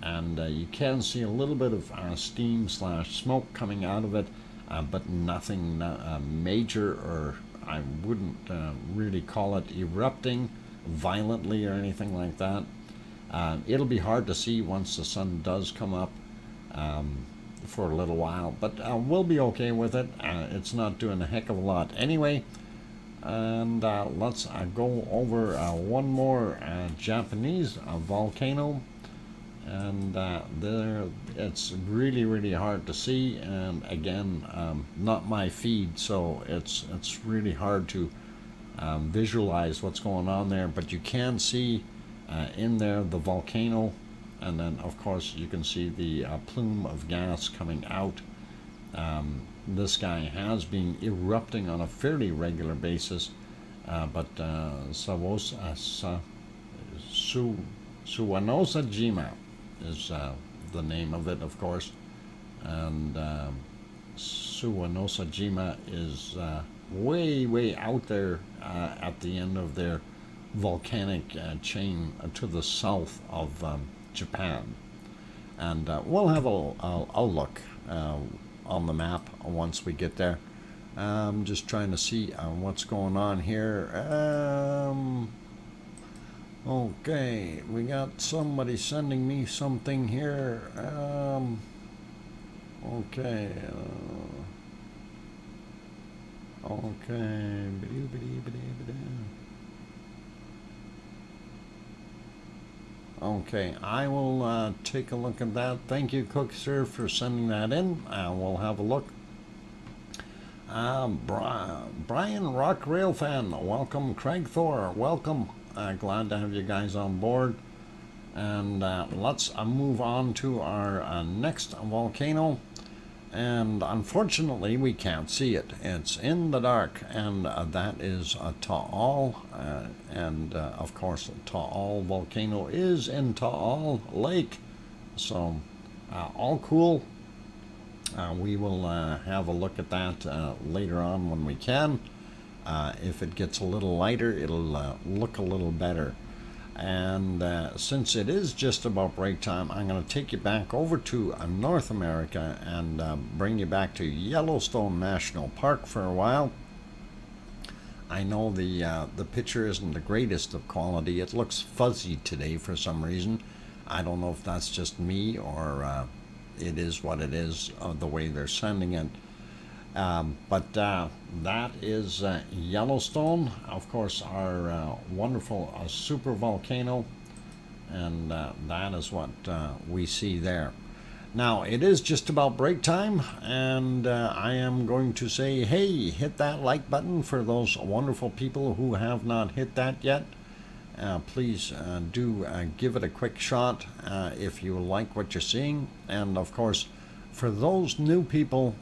and you can see a little bit of steam / smoke coming out of it, but nothing major, or I wouldn't really call it erupting violently or anything like that. It'll be hard to see once the sun does come up for a little while, but we'll be okay with it. It's not doing a heck of a lot anyway. And let's go over one more Japanese volcano, and there it's really hard to see, and again not my feed, so it's really hard to visualize what's going on there, but you can see in there the volcano, and then of course you can see the plume of gas coming out. This guy has been erupting on a fairly regular basis, but Suwanosejima is the name of it, of course, and Suwanosejima is way out there at the end of their volcanic chain to the south of Japan, and we'll have a look on the map once we get there. I'm just trying to see what's going on here. Okay, we got somebody sending me something here. Okay. Okay. Okay, I will take a look at that. Thank you, Cook Sir, for sending that in. We'll have a look. Brian Rock Rail Fan, welcome. Craig Thor, welcome. Glad to have you guys on board. And let's move on to our next volcano. And unfortunately, we can't see it. It's in the dark, and that is Taal. And of course, Taal volcano is in Taal Lake. So, all cool. We will have a look at that later on when we can. If it gets a little lighter, it'll look a little better. And since it is just about break time, I'm going to take you back over to North America and bring you back to Yellowstone National Park for a while. I know the picture isn't the greatest of quality. It looks fuzzy today for some reason. I don't know if that's just me or it is what it is, the way they're sending it. But that is Yellowstone, of course, our wonderful super volcano, and that is what we see there. Now, it is just about break time, and I am going to say, hey, hit that like button for those wonderful people who have not hit that yet. Please do give it a quick shot if you like what you're seeing, and of course, for those new people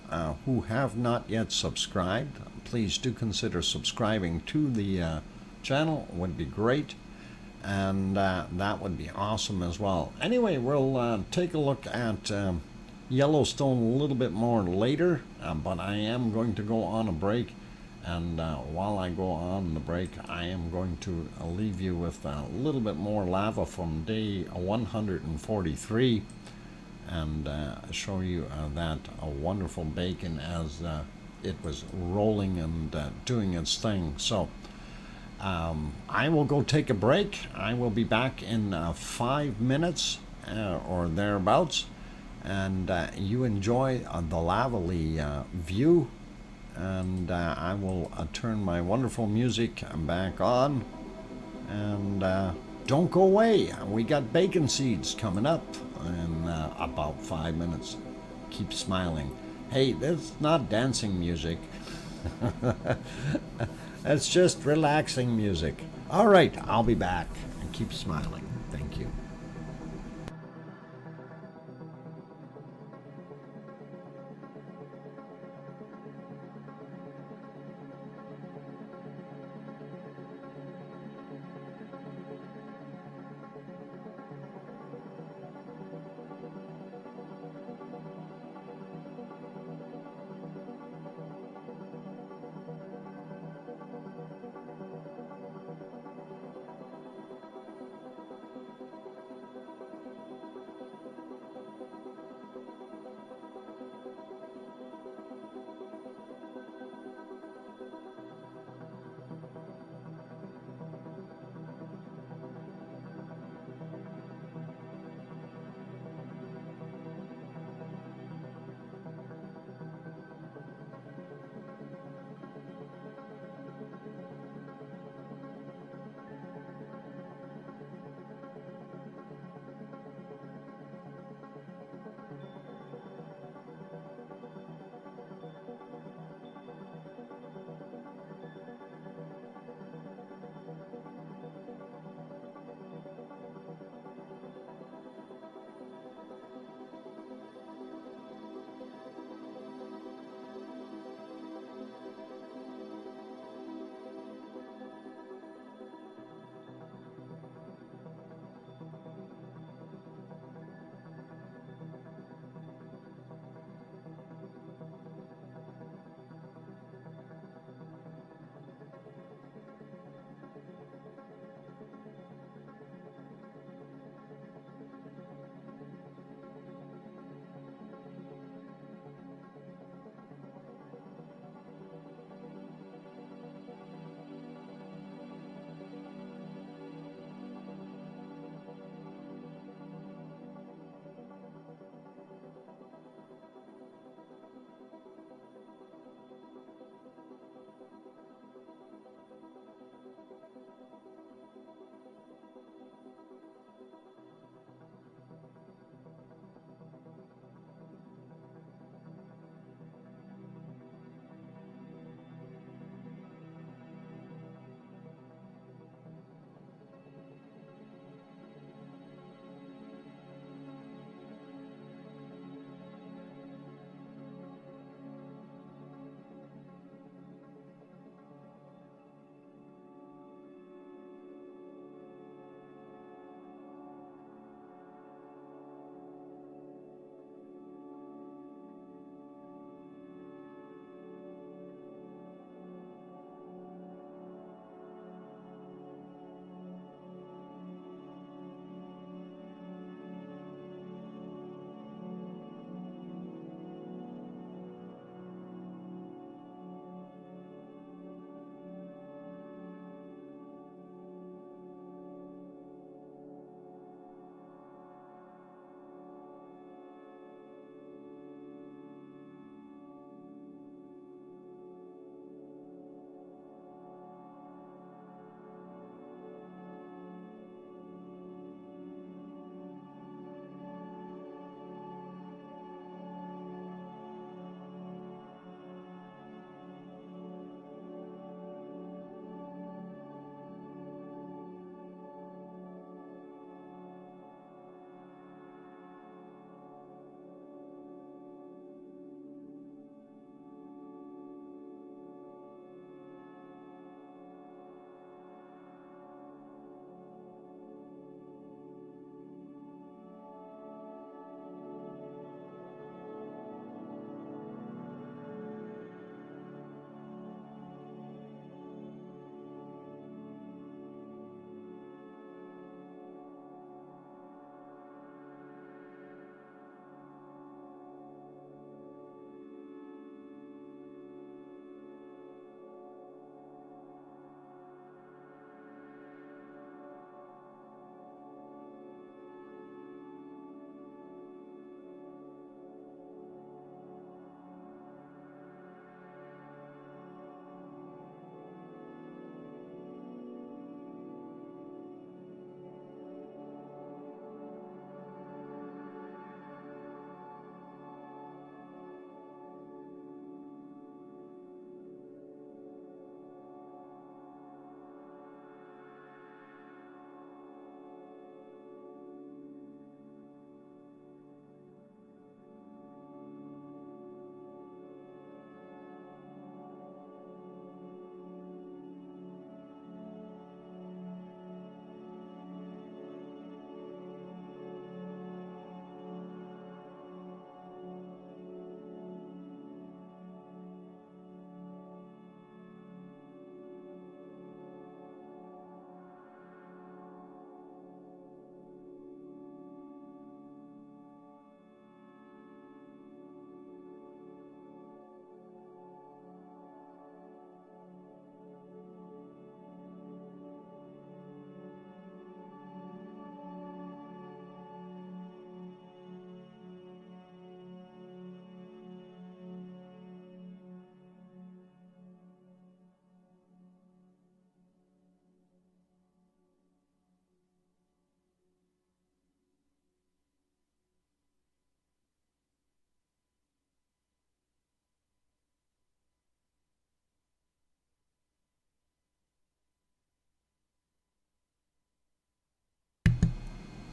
who have not yet subscribed, please do consider subscribing to the channel. It would be great, and that would be awesome as well. Anyway, we'll take a look at Yellowstone a little bit more later, but I am going to go on a break, and while I go on the break, I am going to leave you with a little bit more lava from day 143. And show you that wonderful bacon as it was rolling and doing its thing. So I will go take a break. I will be back in 5 minutes or thereabouts, and you enjoy the lovely view, and I will turn my wonderful music back on, and don't go away. We got bacon seeds coming up in about 5 minutes. Keep smiling. Hey, that's not dancing music. That's just relaxing music. All right, I'll be back. And keep smiling. Thank you.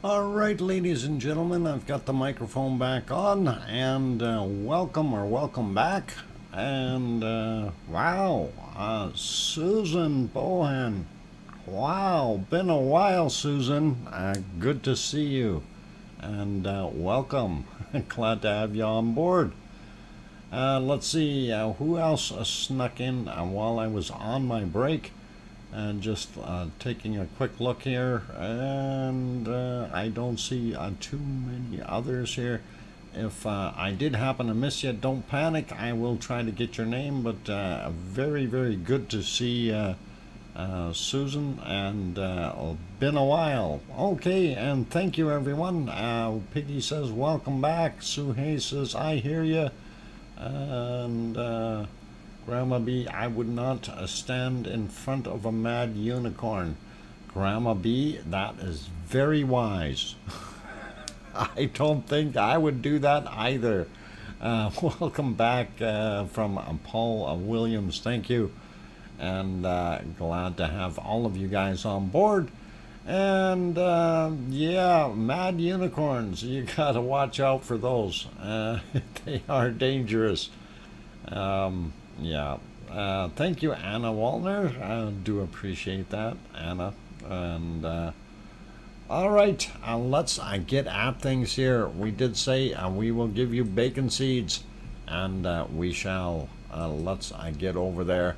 All right, ladies and gentlemen, I've got the microphone back on, and welcome back. And wow, Susan Bohan. Wow, been a while, Susan. Good to see you, and welcome. Glad to have you on board. Let's see, who else snuck in while I was on my break? And just taking a quick look here, and I don't see too many others here. If I did happen to miss you, don't panic. I will try to get your name, but very, very good to see Susan, and been a while. Okay, and thank you, everyone. Piggy says, welcome back. Suhei says, I hear you. And Grandma B, I would not stand in front of a mad unicorn. Grandma B, that is very wise. I don't think I would do that either. Welcome back from Paul Williams. Thank you. And glad to have all of you guys on board. And yeah, mad unicorns. You gotta watch out for those. They are dangerous. Yeah. Thank you, Anna Wallner. I do appreciate that, Anna. And all right, let's get at things here. We did say we will give you bacon seeds, and we shall. Let's get over there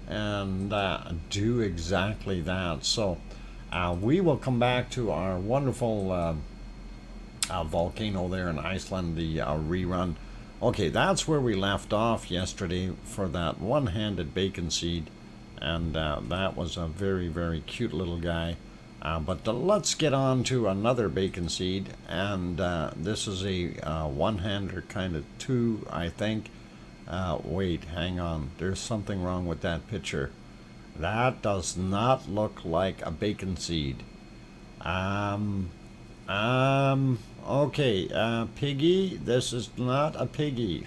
and do exactly that. So we will come back to our wonderful volcano there in Iceland, the rerun. Okay, that's where we left off yesterday for that one-handed bacon seed, and that was a very, very cute little guy. But let's get on to another bacon seed, and this is a one-hander kind of two, I think. Wait, hang on. There's something wrong with that picture. That does not look like a bacon seed. Okay, piggy, this is not a piggy.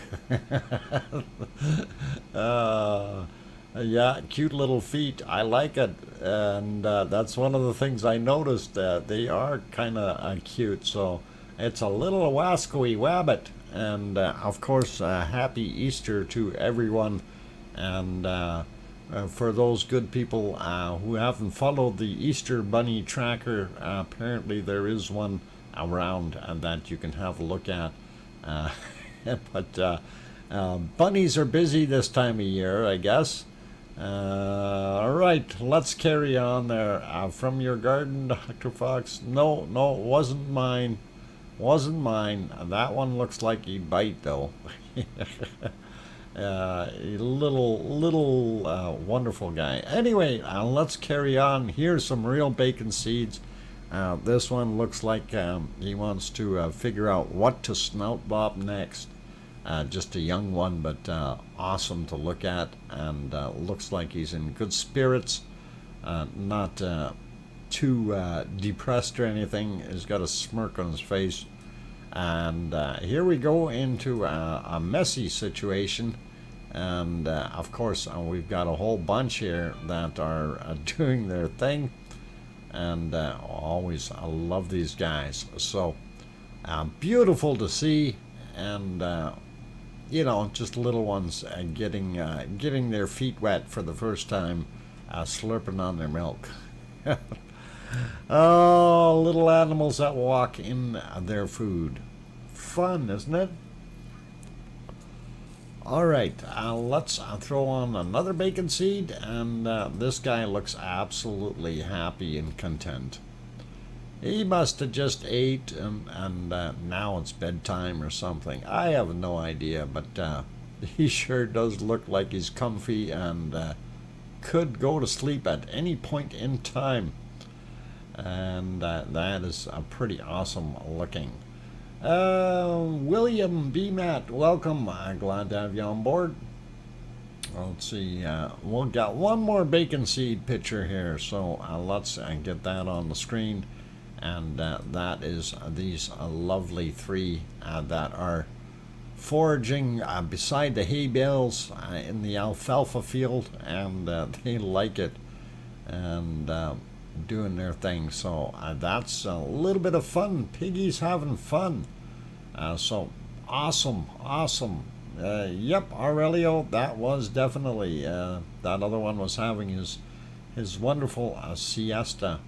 Yeah, cute little feet. I like it, and that's one of the things I noticed. They are kind of cute. So it's a little wascoey wabbit, and of course, happy Easter to everyone. And for those good people who haven't followed the Easter Bunny tracker, apparently there is one around that you can have a look at. But bunnies are busy this time of year, I guess. All right, let's carry on there. From your garden, Dr. Fox. No, it wasn't mine. Wasn't mine. That one looks like he'd bite, though. A little wonderful guy. Anyway, let's carry on. Here's some real bacon seeds. This one looks like he wants to figure out what to snout bob next. Just a young one, but awesome to look at, and looks like he's in good spirits, not too depressed or anything. He's got a smirk on his face. And here we go into a messy situation, and of course we've got a whole bunch here that are doing their thing, and always I love these guys. So beautiful to see, and you know, just little ones getting their feet wet for the first time, slurping on their milk. Oh, little animals that walk in their food. Fun, isn't it? All right, let's throw on another bacon seed, and this guy looks absolutely happy and content. He must have just ate, and now it's bedtime or something. I have no idea, but he sure does look like he's comfy and could go to sleep at any point in time. And that is pretty awesome looking. William B. Matt, welcome. Glad to have you on board. Let's see, we've got one more bacon seed picture here, so let's get that on the screen. And that is these lovely three that are foraging beside the hay bales in the alfalfa field, and they like it. And doing their thing. So that's a little bit of fun. Piggies having fun. So awesome, awesome. Yep, Aurelio, that was definitely, that other one was having his wonderful siesta.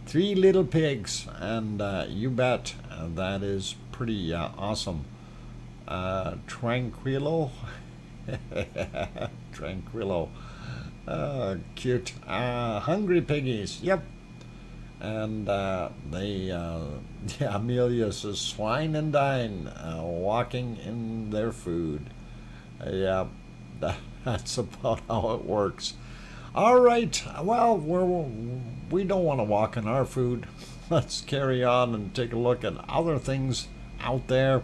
3 little pigs, and you bet, that is pretty awesome. Tranquilo. Tranquilo. Cute. Hungry piggies, yep. And yeah, Amelia says, swine and dine, walking in their food. Yeah, that's about how it works. All right, well, we don't want to walk in our food. Let's carry on and take a look at other things out there.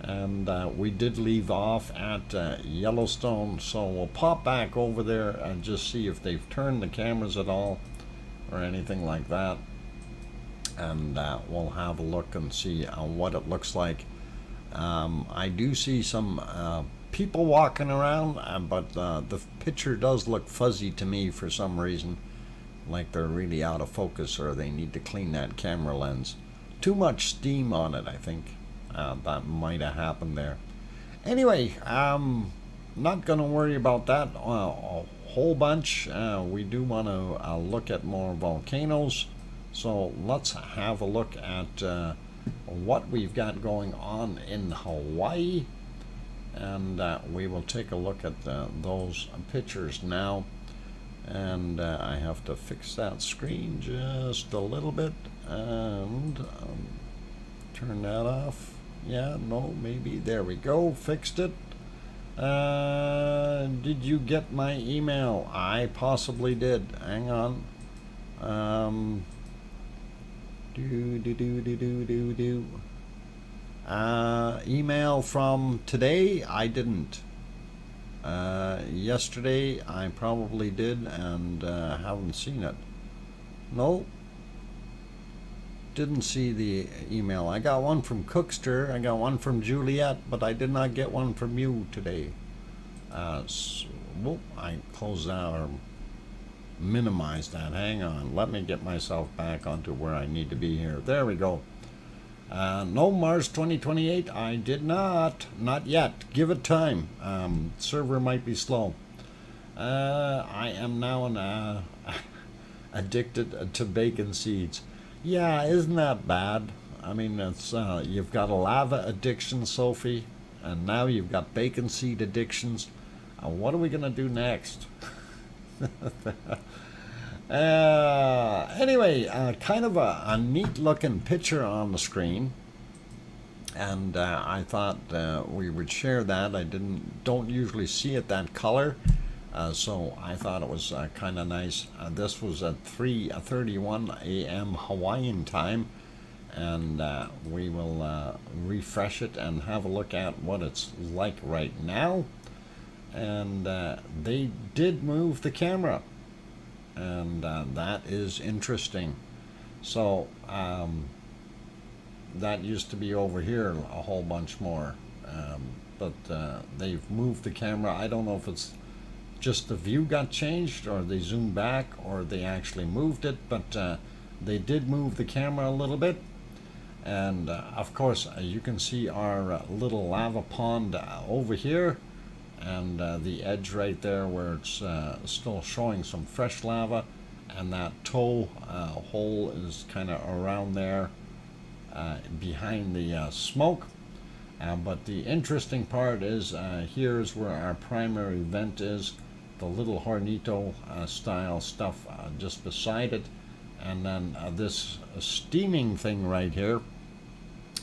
And we did leave off at Yellowstone, so we'll pop back over there and just see if they've turned the cameras at all or anything like that, and we'll have a look and see what it looks like. I do see some people walking around, but the picture does look fuzzy to me for some reason, like they're really out of focus, or they need to clean that camera lens. Too much steam on it, I think. That might have happened there. Anyway, not gonna worry about that a whole bunch. We do want to look at more volcanoes, so let's have a look at what we've got going on in Hawaii, and we will take a look at those pictures now. And I have to fix that screen just a little bit and turn that off. Yeah, no, maybe. There we go. Fixed it. Did you get my email? I possibly did. Hang on. Email from today? I didn't. Yesterday I probably did, and haven't seen it. No. Didn't see the email. I got one from Cookster, I got one from Juliet, but I did not get one from you today. So, whoop, I closed that or minimized that. Hang on, let me get myself back onto where I need to be here. There we go. No, Mars 2028, I did not yet. Give it time. Server might be slow. I am now addicted to bacon seeds. Yeah, isn't that bad? I mean, it's you've got a lava addiction, Sophie, and now you've got bacon seed addictions. What are we gonna do next? Anyway, kind of a neat looking picture on the screen, and I thought we would share that. I don't usually see it that color. So I thought it was kind of nice. This was at 3:31 a.m. Hawaiian time, and we will refresh it and have a look at what it's like right now. And they did move the camera, and that is interesting. So that used to be over here a whole bunch more, but they've moved the camera. I don't know if it's just the view got changed, or they zoomed back, or they actually moved it, but they did move the camera a little bit. And of course you can see our little lava pond over here, and the edge right there where it's still showing some fresh lava, and that toe hole is kind of around there behind the smoke. But the interesting part is here's where our primary vent is, the little Hornito style stuff just beside it, and then this steaming thing right here,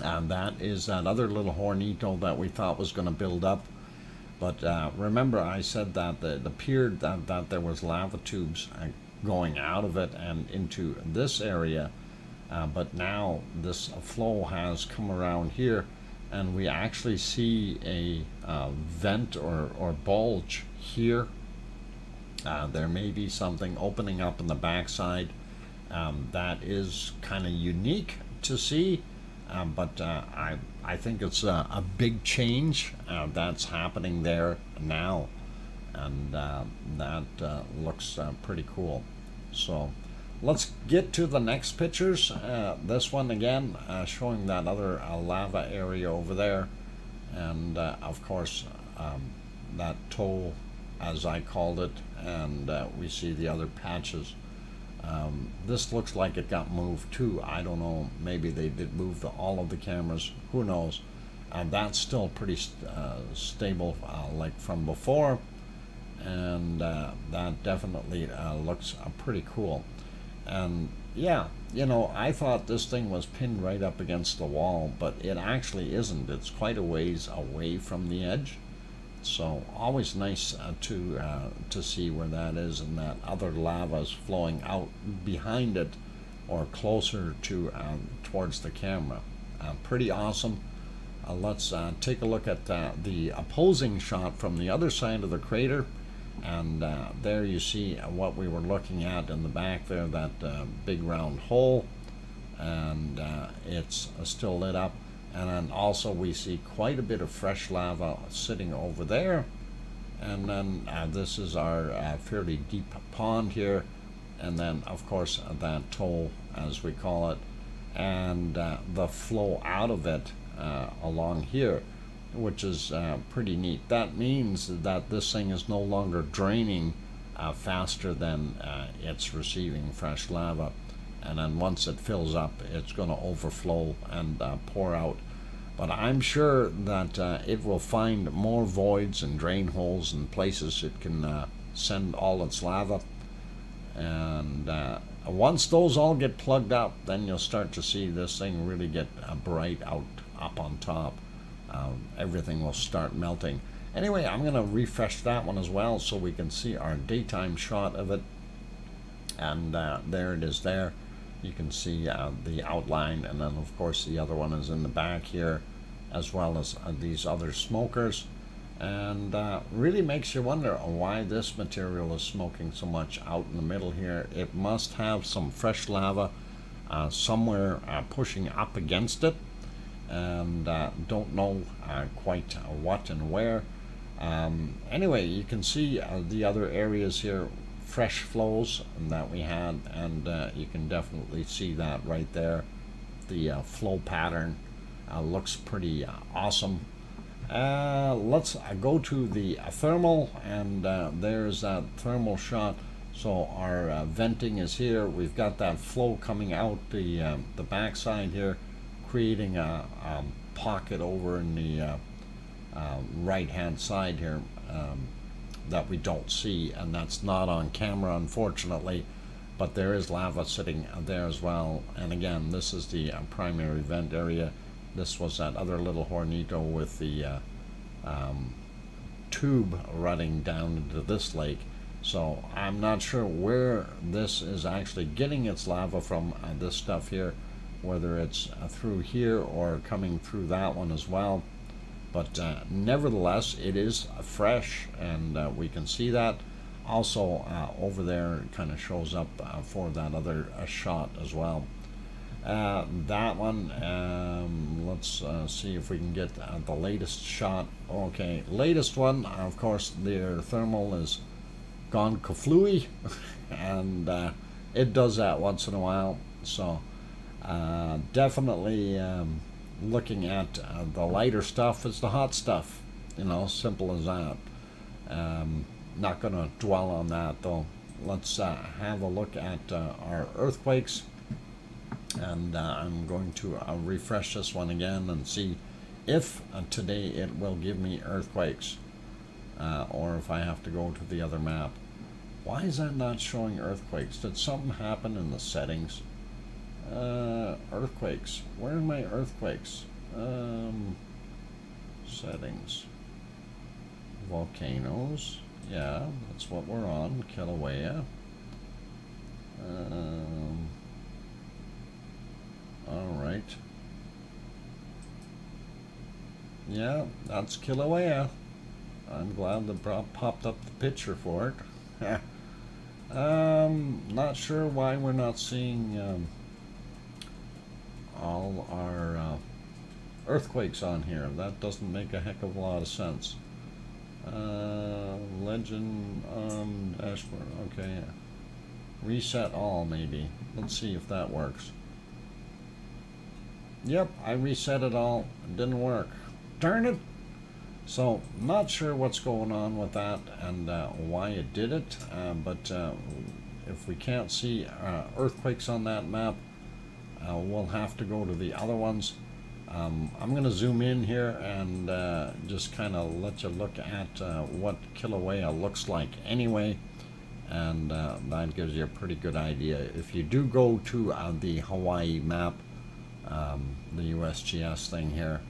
and that is that other little Hornito that we thought was going to build up. But remember I said that it appeared that there was lava tubes going out of it and into this area, but now this flow has come around here, and we actually see a vent or bulge here. There may be something opening up in the backside. That is kind of unique to see, but I think it's a big change that's happening there now, and that looks pretty cool. So let's get to the next pictures. This one again showing that other lava area over there, and of course that toll, as I called it, and we see the other patches. This looks like it got moved too. I don't know, maybe they did move all of the cameras, who knows. That's still pretty stable like from before, and that definitely looks pretty cool. And yeah, you know, I thought this thing was pinned right up against the wall, but it actually isn't. It's quite a ways away from the edge, so always nice to see where that is, and that other lava is flowing out behind it or closer to towards the camera. Pretty awesome. Let's take a look at the opposing shot from the other side of the crater, and there you see what we were looking at in the back there, that big round hole, and it's still lit up. And then also we see quite a bit of fresh lava sitting over there, and then this is our fairly deep pond here, and then of course that toll, as we call it, and the flow out of it along here, which is pretty neat. That means that this thing is no longer draining faster than it's receiving fresh lava, and then once it fills up, it's going to overflow and pour out. But I'm sure that it will find more voids and drain holes and places it can send all its lava, and once those all get plugged up, then you'll start to see this thing really get bright out up on top. Everything will start melting. Anyway, I'm going to refresh that one as well so we can see our daytime shot of it, and there it is there. You can see the outline, and then of course the other one is in the back here, as well as these other smokers, and really makes you wonder why this material is smoking so much out in the middle here. It must have some fresh lava somewhere pushing up against it, and don't know quite what and where. Anyway, you can see the other areas here, fresh flows that we had, and you can definitely see that right there. The flow pattern looks pretty awesome. Let's go to the thermal, and there's that thermal shot. So our venting is here. We've got that flow coming out the backside here, creating a pocket over in the right hand side here that we don't see, and that's not on camera unfortunately, but there is lava sitting there as well. And again, this is the primary vent area. This was that other little hornito with the tube running down into this lake. So I'm not sure where this is actually getting its lava from, this stuff here, whether it's through here or coming through that one as well. But nevertheless, it is fresh, and we can see that. Also over there, it kind of shows up for that other shot as well. That one, let's see if we can get the latest shot. Okay, latest one, of course, their thermal is gone kaflooey, and it does that once in a while. So definitely looking at the lighter stuff is the hot stuff, you know, simple as that. Not going to dwell on that though. Let's have a look at our earthquakes, and I'm going to refresh this one again and see if today it will give me earthquakes, or if I have to go to the other map. Why is that not showing earthquakes? Did something happen in the settings? Earthquakes. Where are my earthquakes? Settings. Volcanoes. Yeah, that's what we're on. Kilauea. Alright. Yeah, that's Kilauea. I'm glad they popped up the picture for it. Not sure why we're not seeing all our earthquakes on here. That doesn't make a heck of a lot of sense. Legend on dashboard. Okay. Reset all, maybe. Let's see if that works. Yep, I reset it all. It didn't work. Darn it! So, not sure what's going on with that and why it did it, but if we can't see earthquakes on that map, we'll have to go to the other ones. I'm going to zoom in here and just kind of let you look at what Kilauea looks like anyway, and that gives you a pretty good idea. If you do go to the Hawaii map, the USGS thing here,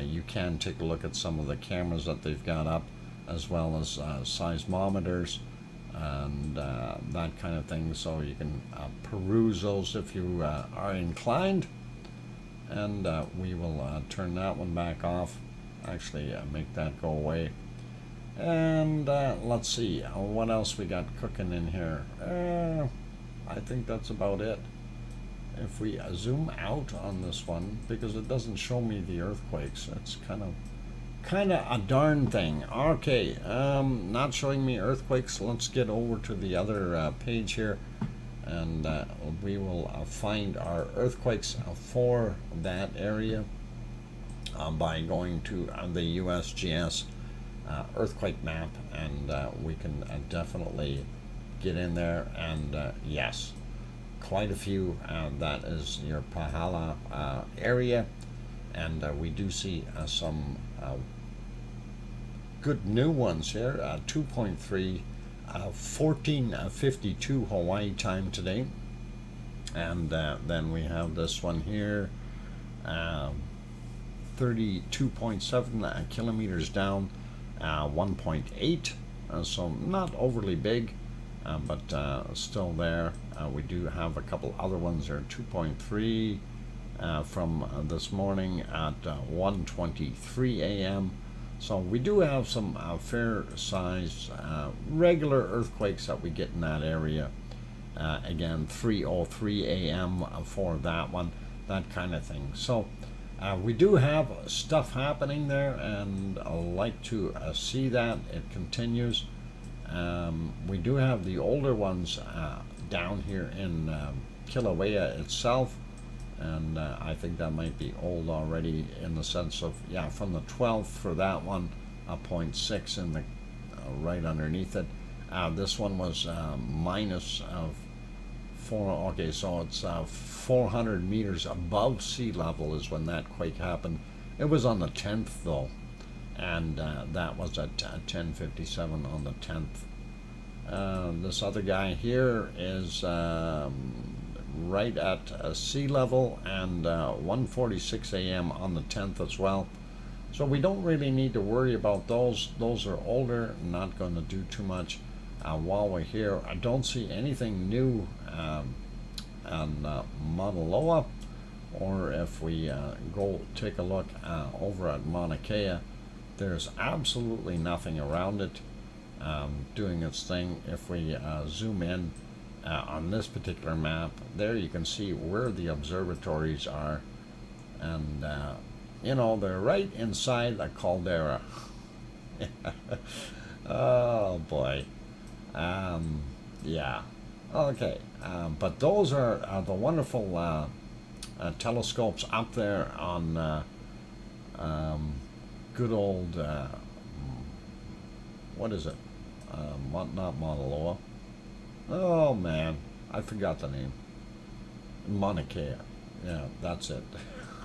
you can take a look at some of the cameras that they've got up, as well as seismometers and that kind of thing, so you can peruse those if you are inclined. And we will turn that one back off, actually make that go away. And let's see what else we got cooking in here. I think that's about it. If we zoom out on this one, because it doesn't show me the earthquakes, it's kind of a darn thing. Okay, not showing me earthquakes. Let's get over to the other page here, and we will find our earthquakes for that area by going to the USGS earthquake map, and we can definitely get in there, and yes, quite a few. That is your Pahala area, and we do see some good new ones here. 2.3, 14:52 Hawaii time today, and then we have this one here, 32.7 kilometers down, 1.8, so not overly big, but still there. We do have a couple other ones there, 2.3 from this morning at 1:23 a.m. So we do have some fair-sized regular earthquakes that we get in that area. Again, 3:03 a.m. for that one, that kind of thing. So we do have stuff happening there, and I like to see that it continues. We do have the older ones down here in Kilauea itself, and I think that might be old already, in the sense of, yeah, from the 12th for that one, 0.6 in the right underneath it. This one was minus 4, okay, so it's 400 meters above sea level is when that quake happened. It was on the 10th though, and that was at 10:57 on the 10th. This other guy here is right at sea level, and 1:46 a.m. on the 10th as well. So we don't really need to worry about those. Those are older, not going to do too much. While we're here, I don't see anything new on Mauna Loa, or if we go take a look over at Mauna Kea, there's absolutely nothing around it doing its thing. If we zoom in on this particular map, there you can see where the observatories are, and you know, they're right inside the caldera. Oh boy. Yeah, okay, but those are the wonderful telescopes up there on good old what is it, not Mauna Loa. Oh man, I forgot the name. Mauna Kea. Yeah, that's it.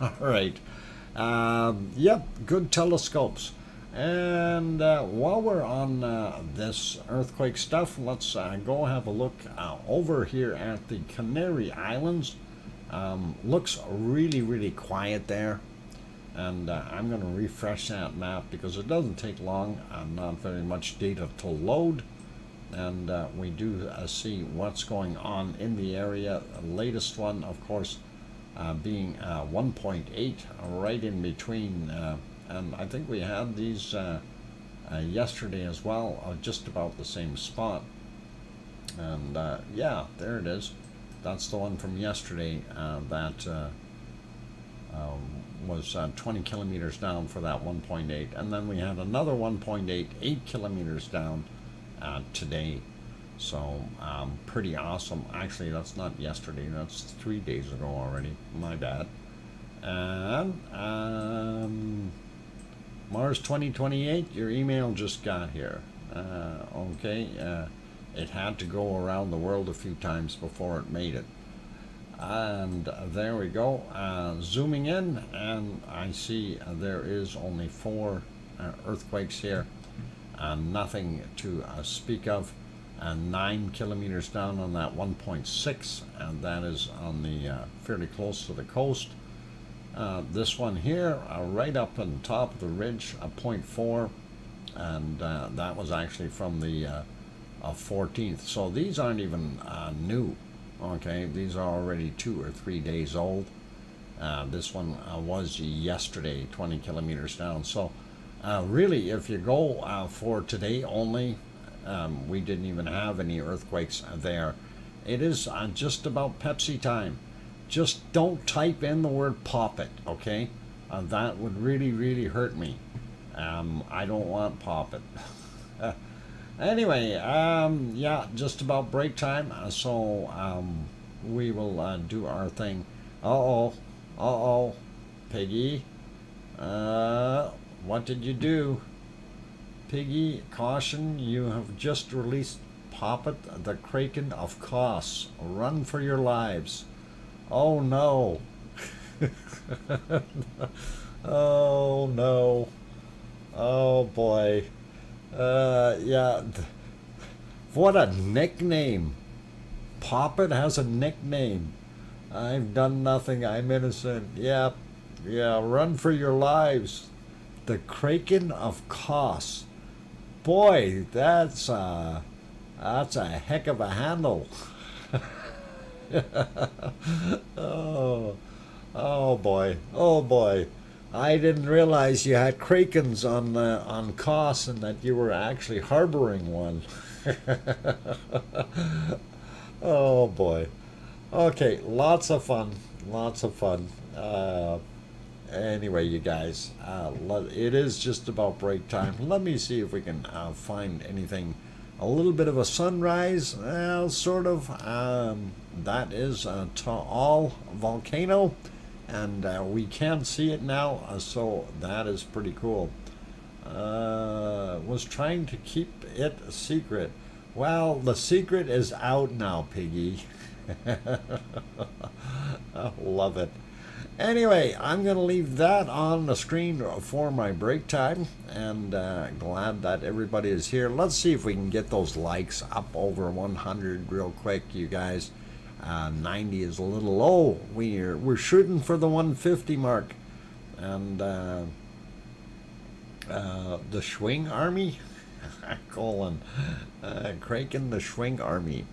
All right. Yep, good telescopes. And while we're on this earthquake stuff, let's go have a look over here at the Canary Islands. Looks really quiet there. And I'm going to refresh that map because it doesn't take long, not very much data to load. And we do see what's going on in the area. The latest one, of course, being 1.8, right in between. And I think we had these yesterday as well, just about the same spot. And yeah, there it is. That's the one from yesterday that was 20 kilometers down for that 1.8. And then we had another 1.8, 8 kilometers down today. So pretty awesome. Actually, that's not yesterday. That's 3 days ago already. My bad. And Mars 2028, your email just got here. Okay, it had to go around the world a few times before it made it. And there we go. Zooming in, and I see there is only 4 earthquakes here. Nothing to speak of. 9 kilometers down on that 1.6, and that is on the fairly close to the coast. This one here, right up on top of the ridge, 0.4, and that was actually from the 14th. So these aren't even new. Okay, these are already 2 or 3 days old. This one was yesterday, 20 kilometers down. So really, if you go for today only, we didn't even have any earthquakes there. It is just about Pepsi time. Just don't type in the word pop it, okay? That would really hurt me. I don't want pop it. Anyway, yeah, just about break time. So we will do our thing. Uh-oh, Piggy. What did you do? Piggy, caution, you have just released Poppet, the Kraken of Kos. Run for your lives. Oh no. Oh no. Oh boy. Yeah. What a nickname. Poppet has a nickname. I've done nothing. I'm innocent. Yeah. Run for your lives. The Kraken of Kos. Boy, that's a heck of a handle. Oh boy. I didn't realize you had krakens on Kos and that you were actually harboring one. Oh boy. Okay, lots of fun. Anyway, you guys, it is just about break time. Let me see if we can find anything. A little bit of a sunrise, sort of. That is Taal volcano, and we can see it now, so that is pretty cool. Was trying to keep it a secret. Well, the secret is out now, Piggy. I love it. Anyway, I'm going to leave that on the screen for my break time, and glad that everybody is here. Let's see if we can get those likes up over 100 real quick, you guys. 90 is a little low. We're shooting for the 150 mark. And the Schwing Army, Kraken the Schwing Army.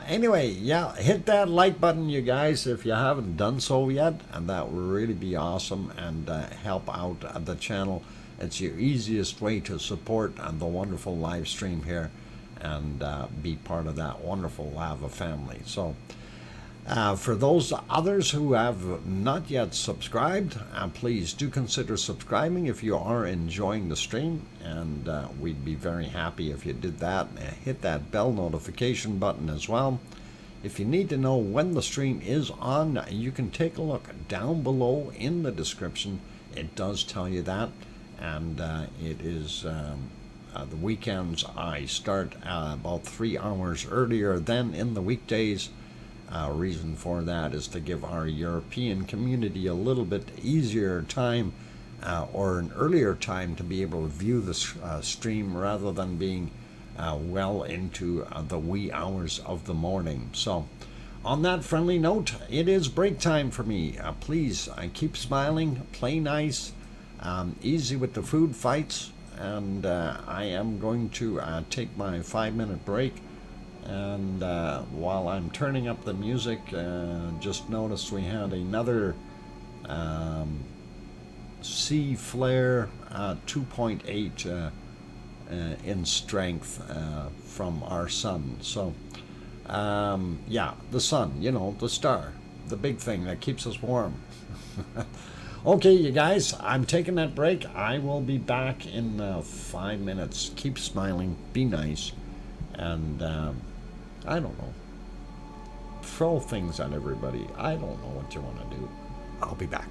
Anyway, yeah, hit that like button, you guys, if you haven't done so yet, and that would really be awesome and help out the channel. It's your easiest way to support the wonderful live stream here and be part of that wonderful lava family. So for those others who have not yet subscribed, please do consider subscribing if you are enjoying the stream, and we'd be very happy if you did that. Hit that bell notification button as well. If you need to know when the stream is on, you can take a look down below in the description. It does tell you that, and it is the weekends. I start about 3 hours earlier than in the weekdays. Reason for that is to give our European community a little bit easier time or an earlier time to be able to view the stream rather than being well into the wee hours of the morning. So on that friendly note, it is break time for me. Please keep smiling, play nice, easy with the food fights, and I am going to take my 5-minute break. And while I'm turning up the music, just noticed we had another C flare 2.8 in strength from our sun. So yeah, the sun, you know, the star, the big thing that keeps us warm. Okay, you guys, I'm taking that break. I will be back in 5 minutes. Keep smiling, be nice, and I don't know, throw things at everybody. I don't know what you want to do. I'll be back.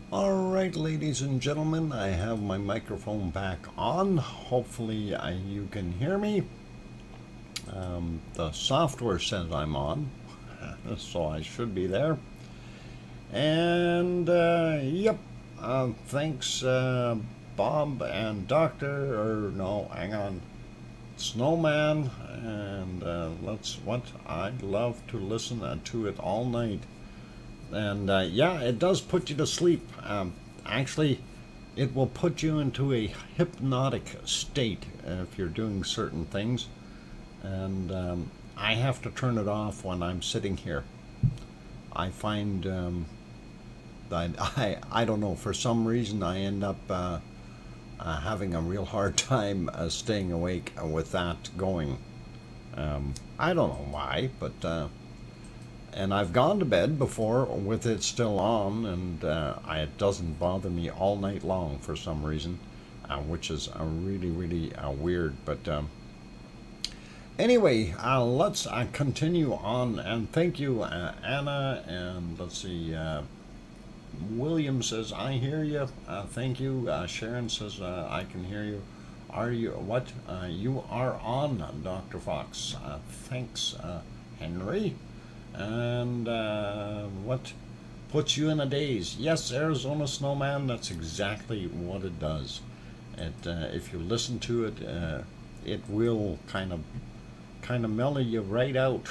All right, ladies and gentlemen, I have my microphone back on. Hopefully you can hear me. The software says I'm on, so I should be there. And yep, thanks Bob and Doctor, or no, hang on, Snowman, and I'd love to listen to it all night. And yeah, it does put you to sleep. Actually, it will put you into a hypnotic state if you're doing certain things. And I have to turn it off when I'm sitting here. I find that I don't know, for some reason I end up having a real hard time staying awake with that going. I don't know why, but and I've gone to bed before with it still on, and it doesn't bother me all night long for some reason, which is really, really weird. But anyway, let's continue on, and thank you, Anna, and let's see, William says, I hear you. Thank you. Sharon says, I can hear you. Are you, what? You are on, Dr. Fox. Thanks, Henry. And what puts you in a daze? Yes, Arizona Snowman, that's exactly what it does. If you listen to it, it will kind of mellow you right out.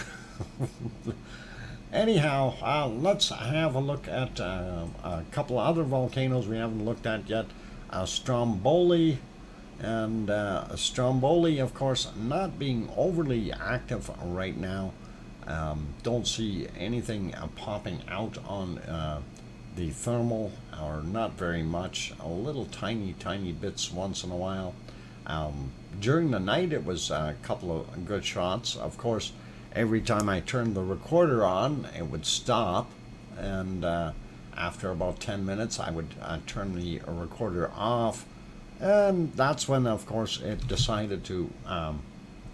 Anyhow, let's have a look at a couple of other volcanoes we haven't looked at yet. Stromboli, and Stromboli, of course, not being overly active right now. Don't see anything popping out on the thermal, or not very much. A little tiny bits once in a while. During the night it was a couple of good shots. Of course, every time I turned the recorder on it would stop, and after about 10 minutes I would turn the recorder off, and that's when of course it decided to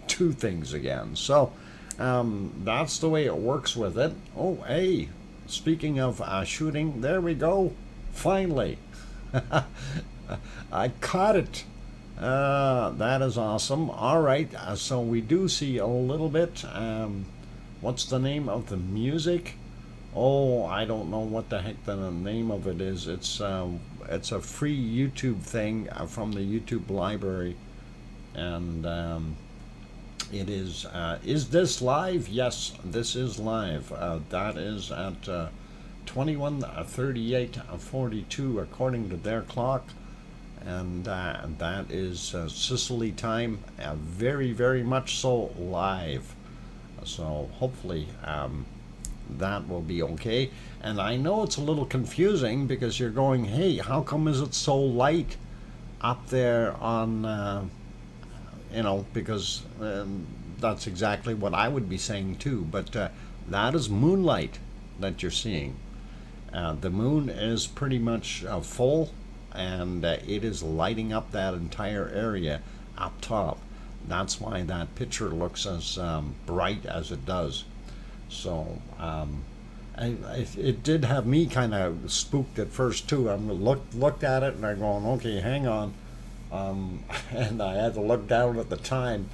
do things again. So that's the way it works with it. Oh, hey, speaking of shooting, there we go. Finally. I caught it. That is awesome. All right, so we do see a little bit. What's the name of the music? Oh, I don't know what the heck the name of it is. It's a free YouTube thing from the YouTube library, and it is this live? Yes, this is live. That is at 21:38:42 according to their clock, and that is Sicily time, very, very much so live. So hopefully that will be okay. And I know it's a little confusing because you're going, hey, how come is it so light up there on because that's exactly what I would be saying too, but that is moonlight that you're seeing. The moon is pretty much full, and it is lighting up that entire area up top. That's why that picture looks as bright as it does. So it did have me kind of spooked at first too. I looked at it and I'm going, okay, hang on. And I had to look down at the time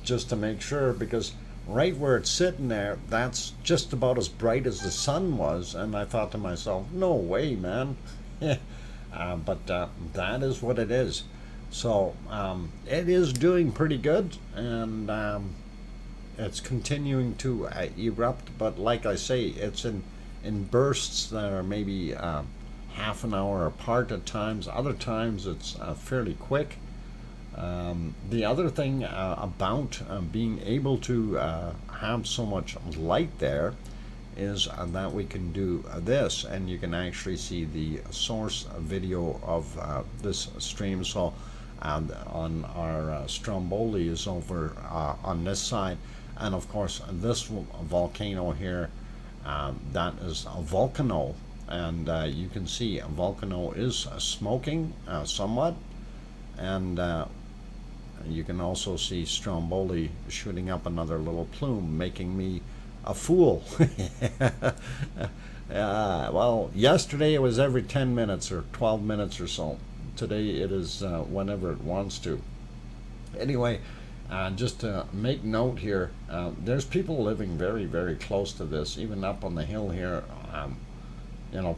just to make sure, because right where it's sitting there, that's just about as bright as the sun was, and I thought to myself, no way, man. But that is what it is. So it is doing pretty good, and it's continuing to erupt, but like I say, it's in bursts that are maybe half an hour apart at times. Other times it's fairly quick. The other thing about being able to have so much light there is that we can do this, and you can actually see the source video of this stream. So on our Stromboli is over on this side, and of course this volcano here, that is a volcano, and you can see a volcano is smoking somewhat, and you can also see Stromboli shooting up another little plume, making me a fool. Well, yesterday it was every 10 minutes or 12 minutes or so. Today it is whenever it wants to. Anyway, just to make note here, there's people living very, very close to this, even up on the hill here.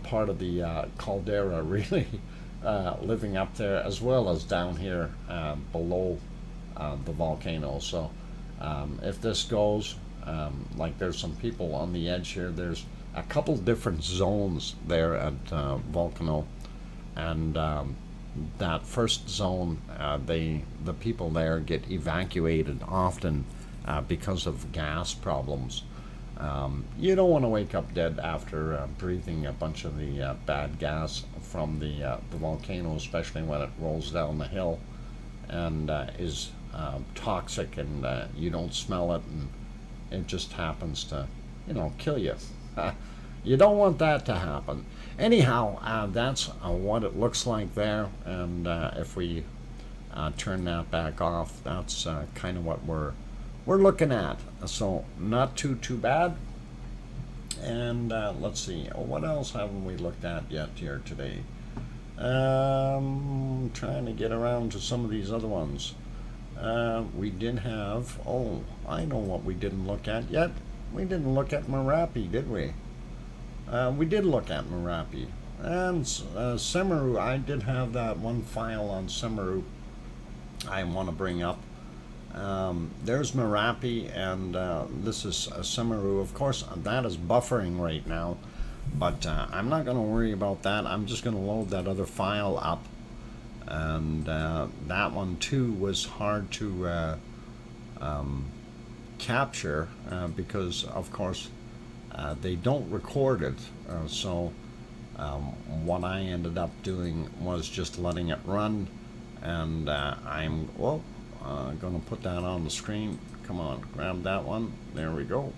Part of the caldera really living up there, as well as down here below the volcano. So if this goes, like there's some people on the edge here, there's a couple different zones there at Volcano, and that first zone, the people there get evacuated often because of gas problems. You don't want to wake up dead after breathing a bunch of the bad gas from the volcano, especially when it rolls down the hill and is toxic, and you don't smell it, and it just happens to, kill you. You don't want that to happen. Anyhow, that's what it looks like there, and if we turn that back off, that's kind of what we're looking at. So not too bad. And let's see, what else haven't we looked at yet here today? Trying to get around to some of these other ones. We did have, I know what we didn't look at yet. We didn't look at Merapi, did we? We did look at Merapi. And Semeru, I did have that one file on Semeru I want to bring up. There's Merapi, and this is Semeru. Of course, that is buffering right now, but I'm not going to worry about that. I'm just going to load that other file up, and that one too was hard to capture because, of course, they don't record it. So what I ended up doing was just letting it run, and I'm going to put that on the screen. Come on, grab that one. There we go.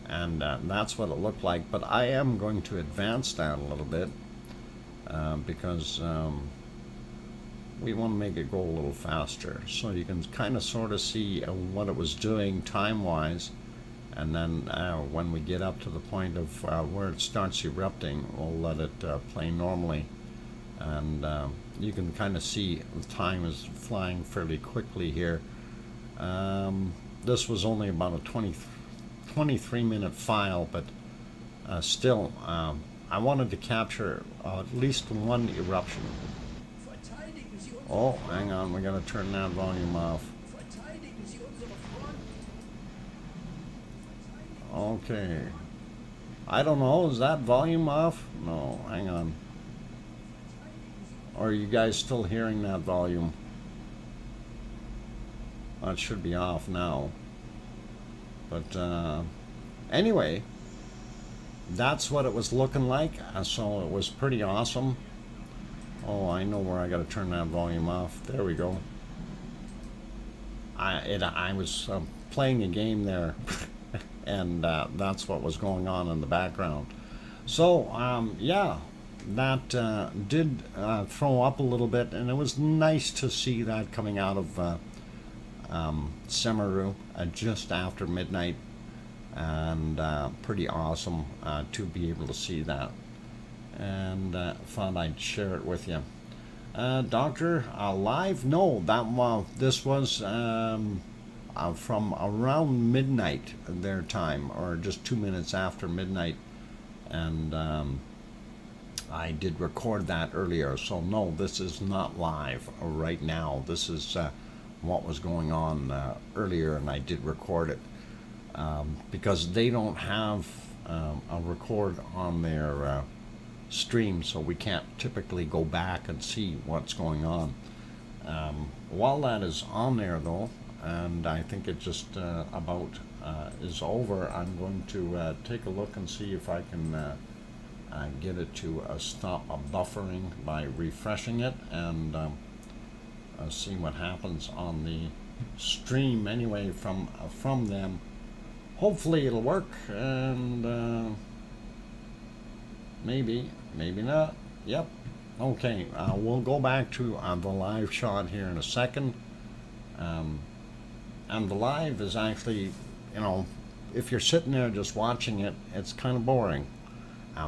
And that's what it looked like. But I am going to advance that a little bit because we want to make it go a little faster, so you can kind of sort of see what it was doing time-wise. And then when we get up to the point of where it starts erupting, we'll let it play normally. And you can kind of see the time is flying fairly quickly here. This was only about a 23-minute file, but still, I wanted to capture at least one eruption. Oh, hang on, we gotta turn that volume off. Okay. I don't know, is that volume off? No, hang on. Or are you guys still hearing that volume? Well, it should be off now. But anyway, that's what it was looking like. So it was pretty awesome. Oh, I know where I got to turn that volume off. There we go. I was playing a game there, and that's what was going on in the background. So yeah, that did throw up a little bit, and it was nice to see that coming out of Semeru just after midnight, and pretty awesome to be able to see that, and thought I'd share it with you. Doctor, live? No, this was from around midnight their time, or just 2 minutes after midnight, and I did record that earlier. So no, this is not live right now. This is what was going on earlier, and I did record it because they don't have a record on their stream, so we can't typically go back and see what's going on. While that is on there though, and I think it just about is over, I'm going to take a look and see if I can get it to stop buffering by refreshing it, and see what happens on the stream anyway from them. Hopefully it'll work, and maybe not. Yep. Okay, we'll go back to the live shot here in a second. And the live is actually, if you're sitting there just watching it, it's kind of boring.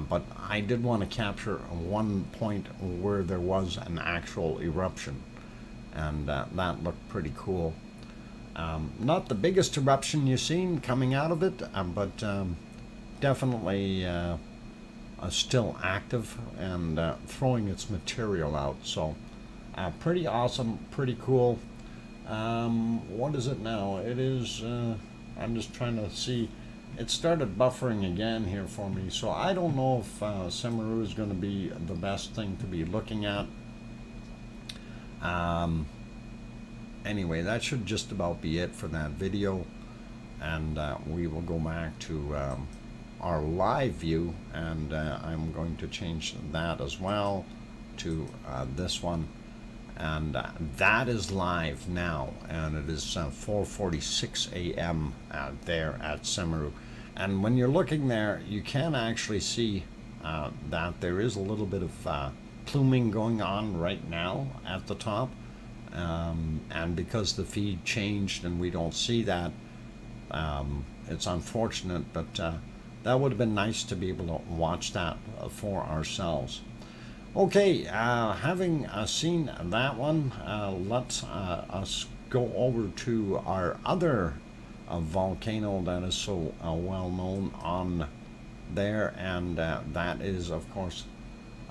But I did want to capture one point where there was an actual eruption, and that looked pretty cool. Not the biggest eruption you've seen coming out of it, but definitely still active and throwing its material out. So pretty awesome, pretty cool. What is it now? It is, I'm just trying to see. It started buffering again here for me, so I don't know if Semeru is going to be the best thing to be looking at. Anyway, that should just about be it for that video, and we will go back to our live view, and I'm going to change that as well to this one, and that is live now, and it is 4:46 a.m. there at Semeru. And when you're looking there, you can actually see that there is a little bit of pluming going on right now at the top, and because the feed changed and we don't see that, it's unfortunate, but that would have been nice to be able to watch that for ourselves. Okay, having seen that one, let's us go over to our other volcano that is so well known on there, and that is of course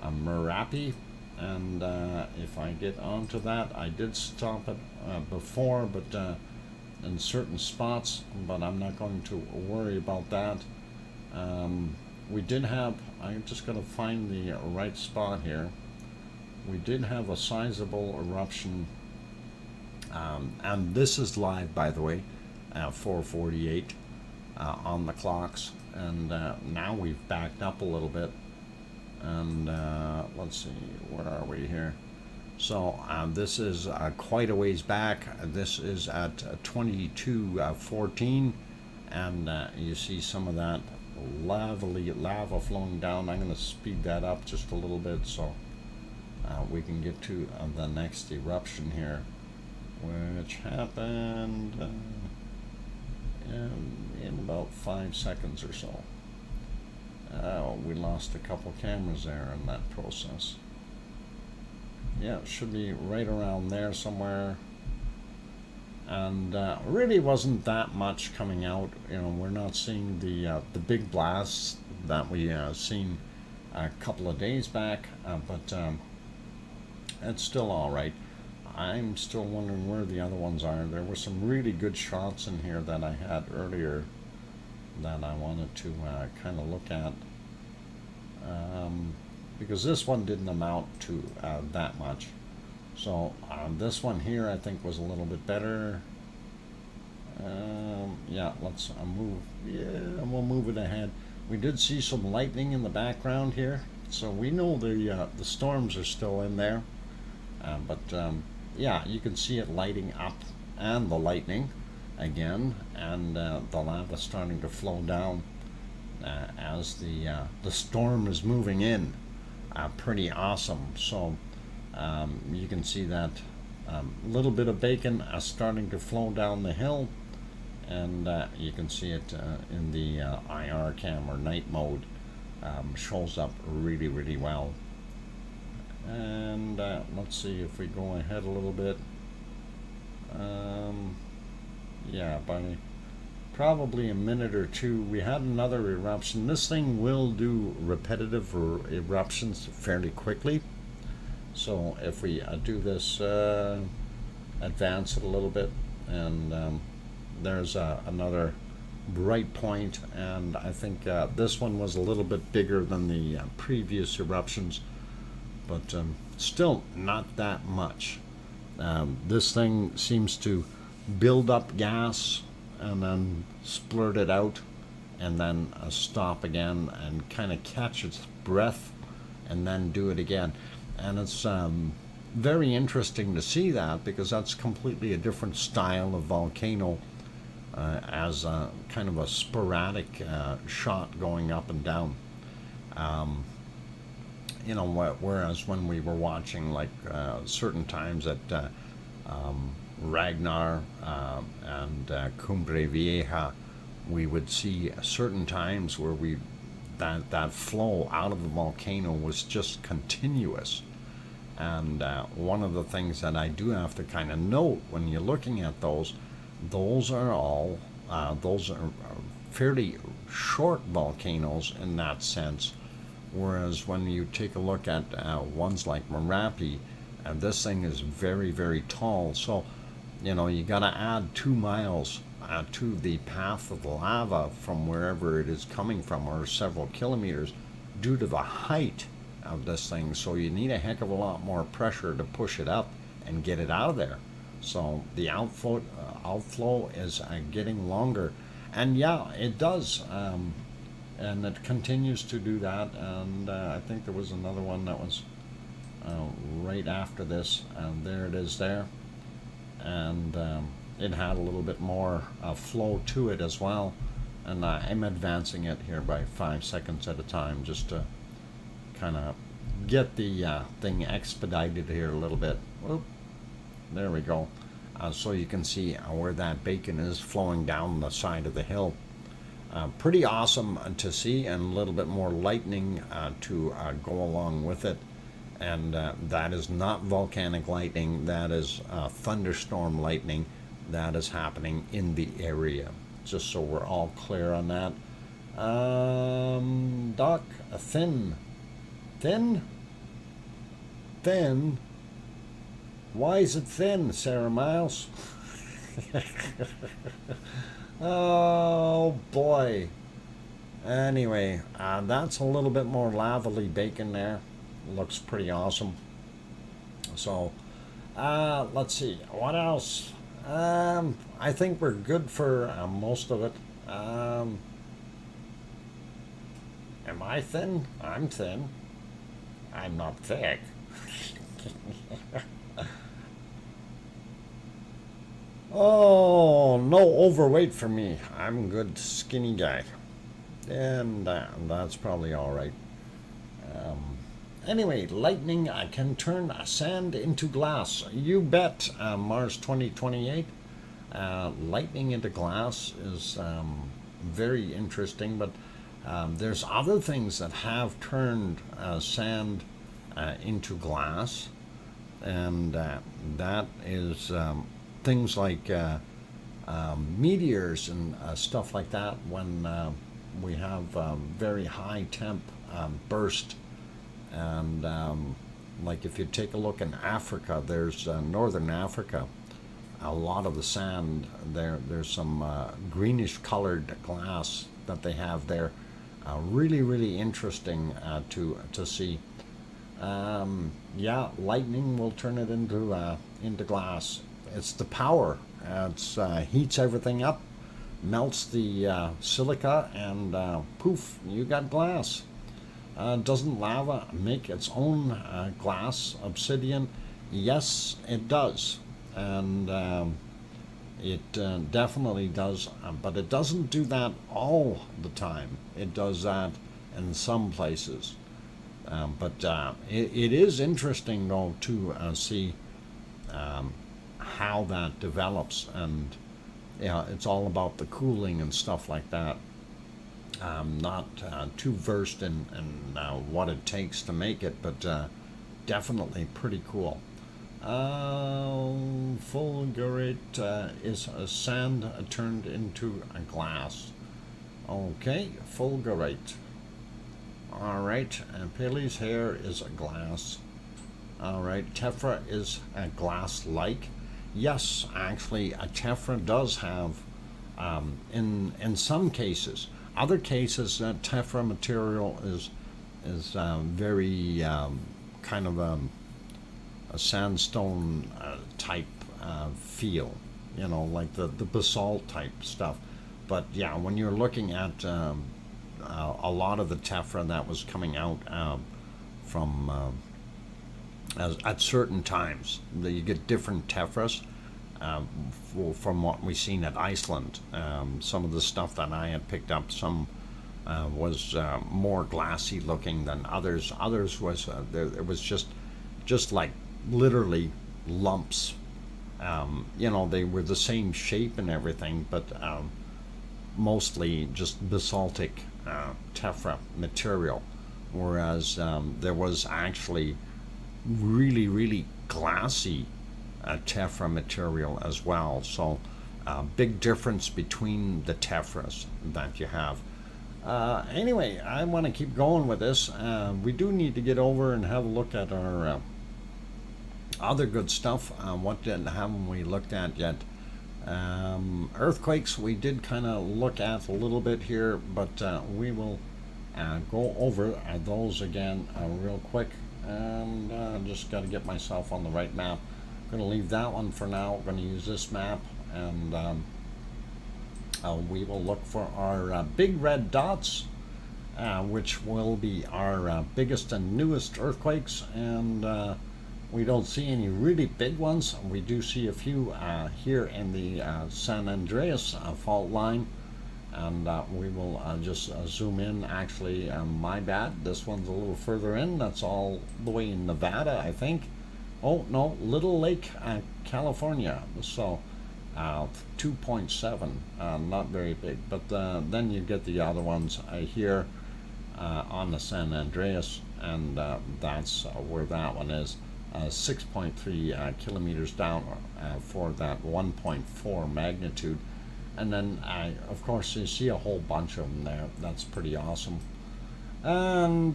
Merapi. And if I get onto that, I did stop it before, but in certain spots, but I'm not going to worry about that. We did have, I'm just going to find the right spot here. We did have a sizable eruption, and this is live, by the way, 4:48 on the clocks, and now we've backed up a little bit, and let's see, where are we here? So this is quite a ways back. This is at 22:14, and you see some of that lava flowing down. I'm going to speed that up just a little bit so we can get to the next eruption here, which happened in about 5 seconds or so. We lost a couple cameras there in that process. Yeah, it should be right around there somewhere. And really wasn't that much coming out. You know, we're not seeing the big blasts that we seen a couple of days back, but it's still all right. I'm still wondering where the other ones are. There were some really good shots in here that I had earlier that I wanted to kind of look at, because this one didn't amount to that much. So this one here I think was a little bit better. Yeah, let's move. Yeah, we'll move it ahead. We did see some lightning in the background here, so we know the storms are still in there. But yeah, you can see it lighting up and the lightning again, and the lava starting to flow down as the storm is moving in. Pretty awesome. So you can see that little bit of bacon starting to flow down the hill, and you can see it in the IR cam or night mode. Shows up really well. And let's see if we go ahead a little bit. Yeah, by probably a minute or two, we had another eruption. This thing will do repetitive eruptions fairly quickly. So if we do this, advance it a little bit, and there's another bright point, and I think this one was a little bit bigger than the previous eruptions, but still not that much. This thing seems to build up gas and then splurt it out, and then stop again and kind of catch its breath and then do it again. And it's very interesting to see that, because that's completely a different style of volcano, as a kind of a sporadic shot going up and down. You know, whereas when we were watching like certain times at Ragnar and Cumbre Vieja, we would see certain times where that flow out of the volcano was just continuous. And one of the things that I do have to kind of note when you're looking at those, those are all those are fairly short volcanoes in that sense. Whereas when you take a look at ones like Merapi, this thing is very, very tall. So, you know, you got to add 2 miles to the path of the lava from wherever it is coming from, or several kilometers, due to the height of this thing. So you need a heck of a lot more pressure to push it up and get it out of there. So the outflow is getting longer. And yeah, it does. And it continues to do that. And I think there was another one that was right after this, and there it is there. And it had a little bit more flow to it as well. And I'm advancing it here by 5 seconds at a time, just to kind of get the thing expedited here a little bit. Whoop. There we go. So you can see where that bacon is flowing down the side of the hill. Pretty awesome to see, and a little bit more lightning to go along with it. And that is not volcanic lightning, that is thunderstorm lightning that is happening in the area. Just so we're all clear on that. Doc, thin. Why is it thin, Sarah Miles? Oh boy. Anyway, that's a little bit more lavally bacon there. Looks pretty awesome. So, let's see. What else? I think we're good for most of it. Am I thin? I'm thin. I'm not thick. Oh, no overweight for me. I'm a good skinny guy. And that's probably all right. Anyway, lightning can turn sand into glass. You bet, Mars 2028. Lightning into glass is very interesting, but there's other things that have turned sand into glass, and that is things like meteors and stuff like that, when we have very high temp burst. And like if you take a look in Africa, there's northern Africa, a lot of the sand there's some greenish colored glass that they have there. Really, really interesting to see. Yeah, lightning will turn it into glass. It's the power. It heats everything up, melts the silica, and poof, you got glass. Doesn't lava make its own glass, obsidian? Yes, it does. And it definitely does, but it doesn't do that all the time. It does that in some places. But it is interesting, though, to see how that develops. And yeah, it's all about the cooling and stuff like that. I'm not too versed in what it takes to make it, but definitely pretty cool. Fulgurate is a sand turned into a glass. Okay, fulgurate. Alright, and Paley's hair is a glass. Alright, tephra is a glass-like. Yes, actually, a tephra does have, in some cases. Other cases, that tephra material is very kind of a sandstone type feel, you know, like the basalt type stuff. But yeah, when you're looking at a lot of the tephra that was coming out from at certain times, you get different tephras. From what we've seen at Iceland, some of the stuff that I had picked up, some was more glassy looking than others. Others was it was just like literally lumps. You know, they were the same shape and everything, but mostly just basaltic tephra material. Whereas there was actually really, really glassy tephra material as well. So big difference between the tephras that you have. Anyway, I want to keep going with this. We do need to get over and have a look at our other good stuff. What haven't we looked at yet? Earthquakes we did kind of look at a little bit here, but we will go over those again real quick. And just got to get myself on the right map. I'm going to leave that one for now. I'm going to use this map, and we will look for our big red dots, which will be our biggest and newest earthquakes. And we don't see any really big ones. We do see a few here in the San Andreas fault line, and we will just zoom in. Actually, my bad, this one's a little further in. That's all the way in Nevada, I think. Oh no, Little Lake, California. So 2.7, not very big, but then you get the other ones here on the San Andreas, and that's where that one is. 6.3 kilometers down for that 1.4 magnitude. And then of course you see a whole bunch of them there. That's pretty awesome. And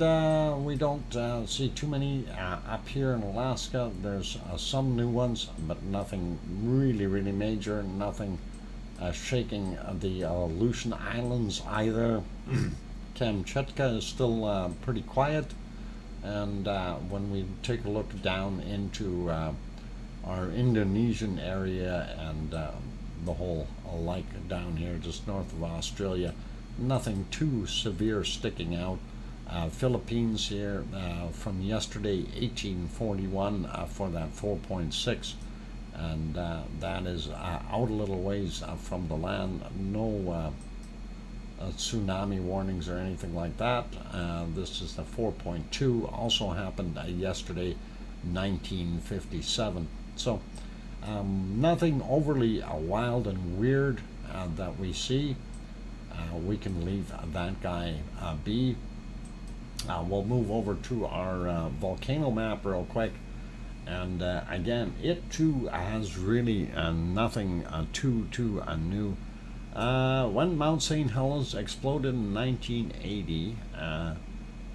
we don't see too many up here in Alaska. There's some new ones, but nothing really major. Nothing shaking the Aleutian Islands either. Kamchatka is still pretty quiet. And when we take a look down into our Indonesian area and the whole lake down here just north of Australia, nothing too severe sticking out. Philippines here from yesterday, 1841 for that 4.6, and that is out a little ways from the land. No tsunami warnings or anything like that. This is the 4.2, also happened yesterday, 1957. So nothing overly wild and weird that we see. We can leave that guy be. We'll move over to our volcano map real quick, and again, it too has really nothing too new. When Mount St. Helens exploded in 1980,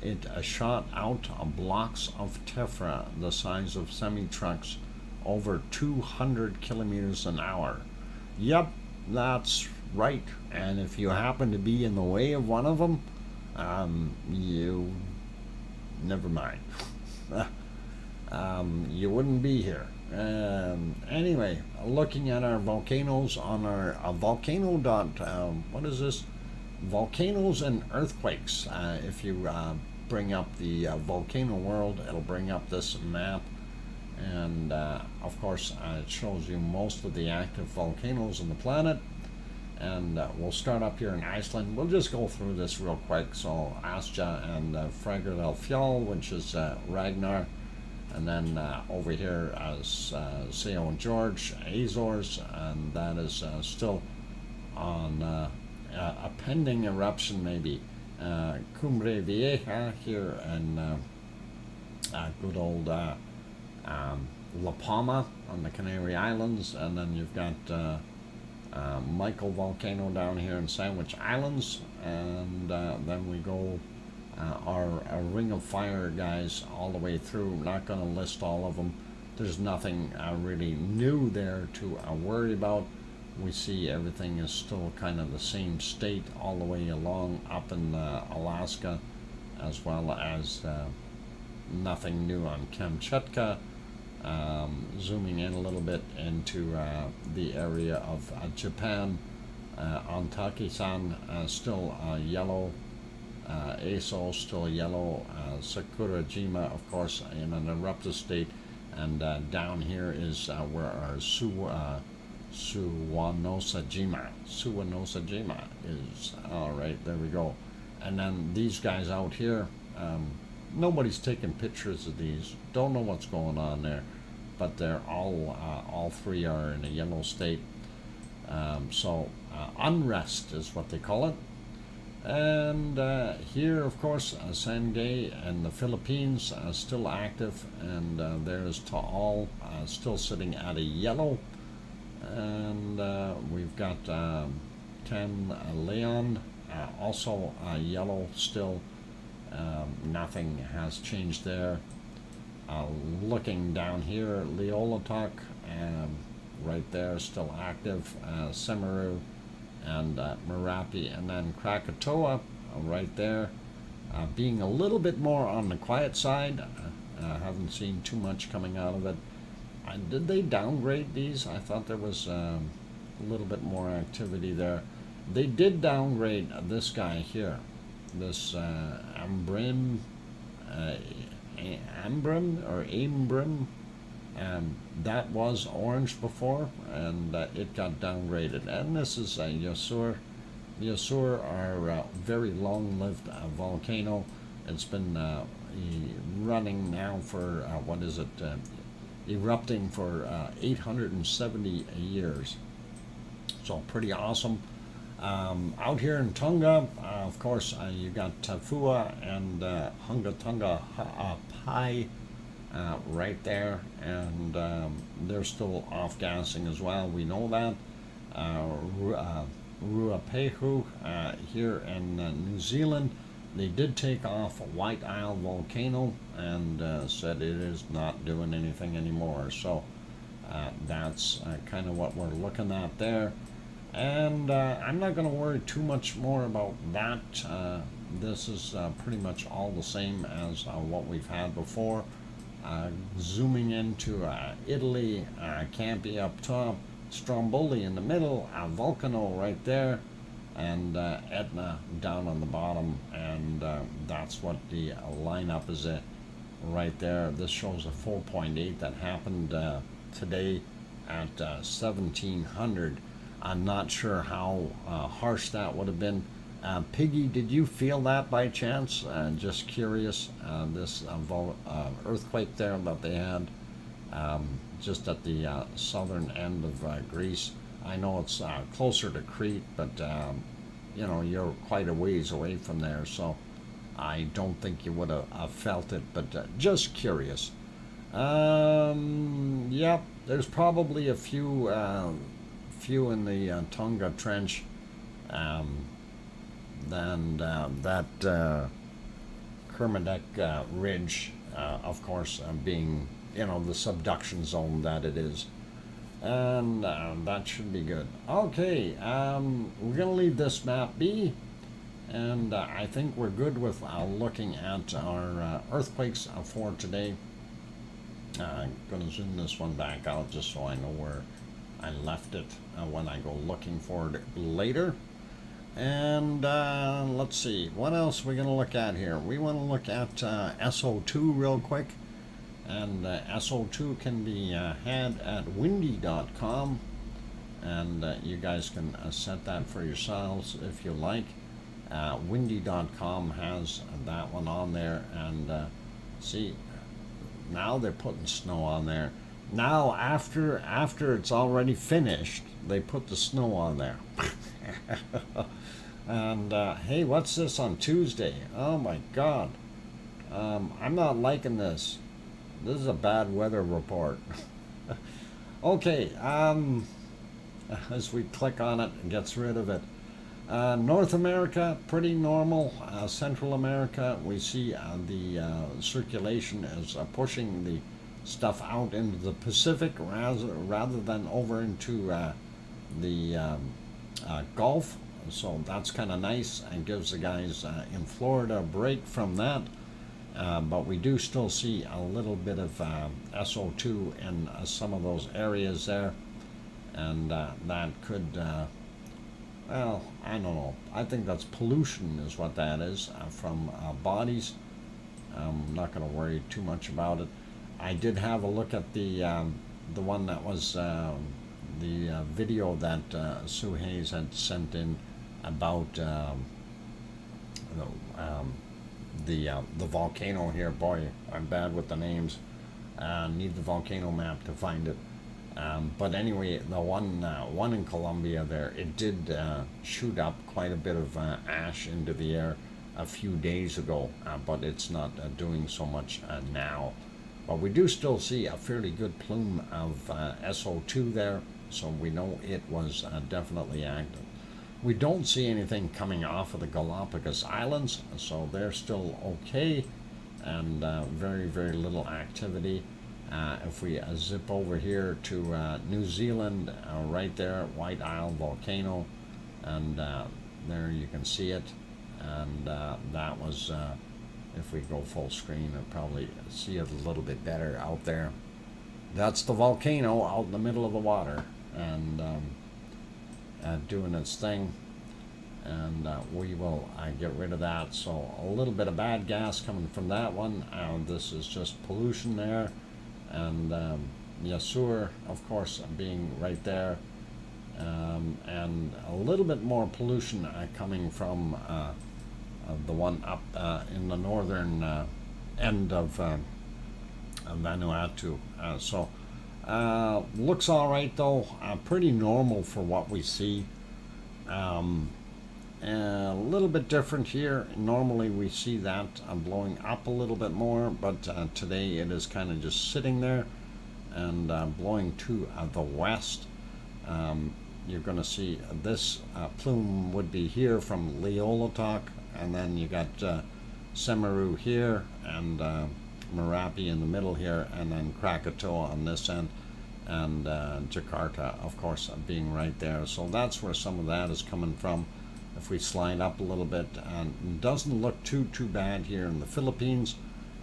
it shot out blocks of tephra the size of semi-trucks over 200 kilometers an hour. Yep, that's right. And if you happen to be in the way of one of them, you never mind. You wouldn't be here. Anyway, looking at our volcanoes on our volcano what is this? Volcanoes and earthquakes. If you bring up the volcano world, it'll bring up this map, and of course it shows you most of the active volcanoes on the planet. And we'll start up here in Iceland. We'll just go through this real quick. So Astja and Frager del Fjall, which is Ragnar. And then over here as Seo and George, Azores, and that is still on a pending eruption maybe. Cumbre Vieja here in good old La Palma on the Canary Islands. And then you've got Michael Volcano down here in Sandwich Islands, and then we go our Ring of Fire guys all the way through. I'm not going to list all of them. There's nothing really new there to worry about. We see everything is still kind of the same state all the way along up in Alaska, as well as nothing new on Kamchatka. Zooming in a little bit into the area of Japan, Ontake-san still yellow, Aso still yellow, Sakurajima of course in an eruptive state, and down here is where our Suwanosejima is. Alright, there we go. And then these guys out here, nobody's taking pictures of these, don't know what's going on there, but they're all three are in a yellow state. So unrest is what they call it. And here of course Sangay and the Philippines still active, and there's Taal still sitting at a yellow. And we've got 10 Leon, also yellow still. Nothing has changed there. Looking down here, Leolatok, right there, still active. Semaru and Merapi, and then Krakatoa right there, being a little bit more on the quiet side. Haven't seen too much coming out of it. Did they downgrade these? I thought there was a little bit more activity there. They did downgrade this guy here, this Ambrim or Ambrim. That was orange before, and it got downgraded. And this is Yasur. Yasur are a very long-lived volcano. It's been running now for, what is it, erupting for 870 years. So pretty awesome. Out here in Tonga, of course, you got Tafua and Hungatonga Pai right there, and they're still off-gassing as well. We know that. Ruapehu here in New Zealand, they did take off a White Isle volcano and said it is not doing anything anymore. So that's kind of what we're looking at there. And I'm not going to worry too much more about that. This is pretty much all the same as what we've had before. Zooming into Italy, Campi up top, Stromboli in the middle, Volcano right there, and Etna down on the bottom, and that's what the lineup is at right there. This shows a 4.8 that happened today at 1700. I'm not sure how harsh that would have been. Piggy, did you feel that by chance? Just curious, this earthquake there that they had just at the southern end of Greece. I know it's closer to Crete, but you know, you're quite a ways away from there, so I don't think you would have felt it, but just curious. Yep, there's probably a few in the Tonga Trench, and that Kermadec Ridge, of course, being, you know, the subduction zone that it is. And that should be good. Okay, we're going to leave this map be, and I think we're good with looking at our earthquakes for today. I'm going to zoom this one back out just so I know where I left it when I go looking for it later. And let's see, what else we're going to look at here. We want to look at SO2 real quick. And SO2 can be had at windy.com, and you guys can set that for yourselves if you like. Windy.com has that one on there, and see, now they're putting snow on there. Now after it's already finished, they put the snow on there. And hey, what's this on Tuesday? Oh my God, I'm not liking this. This is a bad weather report. Okay, as we click on it, it gets rid of it. North America, pretty normal. Central America, we see the circulation is pushing the stuff out into the Pacific rather than over into the Gulf. So that's kind of nice and gives the guys in Florida a break from that. But we do still see a little bit of SO2 in some of those areas there, and that could, well, I don't know. I think that's pollution is what that is from bodies. I'm not going to worry too much about it. I did have a look at the one that was the video that Sue Hayes had sent in about the volcano here. Boy, I'm bad with the names. Need the volcano map to find it. But anyway, the one in Colombia there, it did shoot up quite a bit of ash into the air a few days ago, but it's not doing so much now. But we do still see a fairly good plume of SO2 there, so we know it was definitely active. We don't see anything coming off of the Galapagos Islands, so they're still okay, and very, very little activity. If we zip over here to New Zealand, right there, White Isle volcano, and there you can see it, and that was, if we go full screen, you'll probably see it a little bit better out there. That's the volcano out in the middle of the water, and doing its thing, and we will get rid of that. So a little bit of bad gas coming from that one. This is just pollution there, and Yasur, of course, being right there, and a little bit more pollution coming from the one up in the northern end of Vanuatu. So looks all right though, pretty normal for what we see. A little bit different here. Normally we see that blowing up a little bit more, but today it is kind of just sitting there and blowing to the west. You're going to see this plume would be here from Leolatok, and then you got Semeru here, and Merapi in the middle here, and then Krakatoa on this end, and Jakarta, of course, being right there. So that's where some of that is coming from. If we slide up a little bit, and it doesn't look too bad here in the Philippines,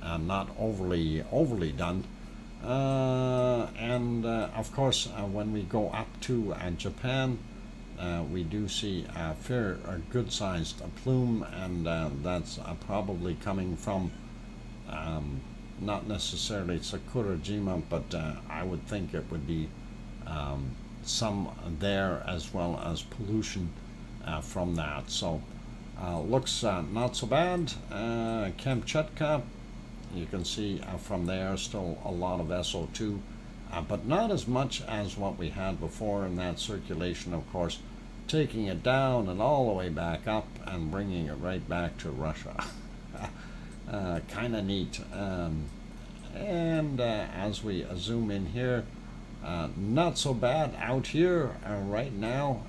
not overly done. Of course, when we go up to Japan, we do see a good-sized plume, and that's probably coming from not necessarily Sakurajima, but I would think it would be some there, as well as pollution from that. So looks not so bad. Kamchatka, you can see from there still a lot of SO2, but not as much as what we had before in that circulation, of course, taking it down and all the way back up and bringing it right back to Russia. Kind of neat. As we zoom in here, not so bad out here right now.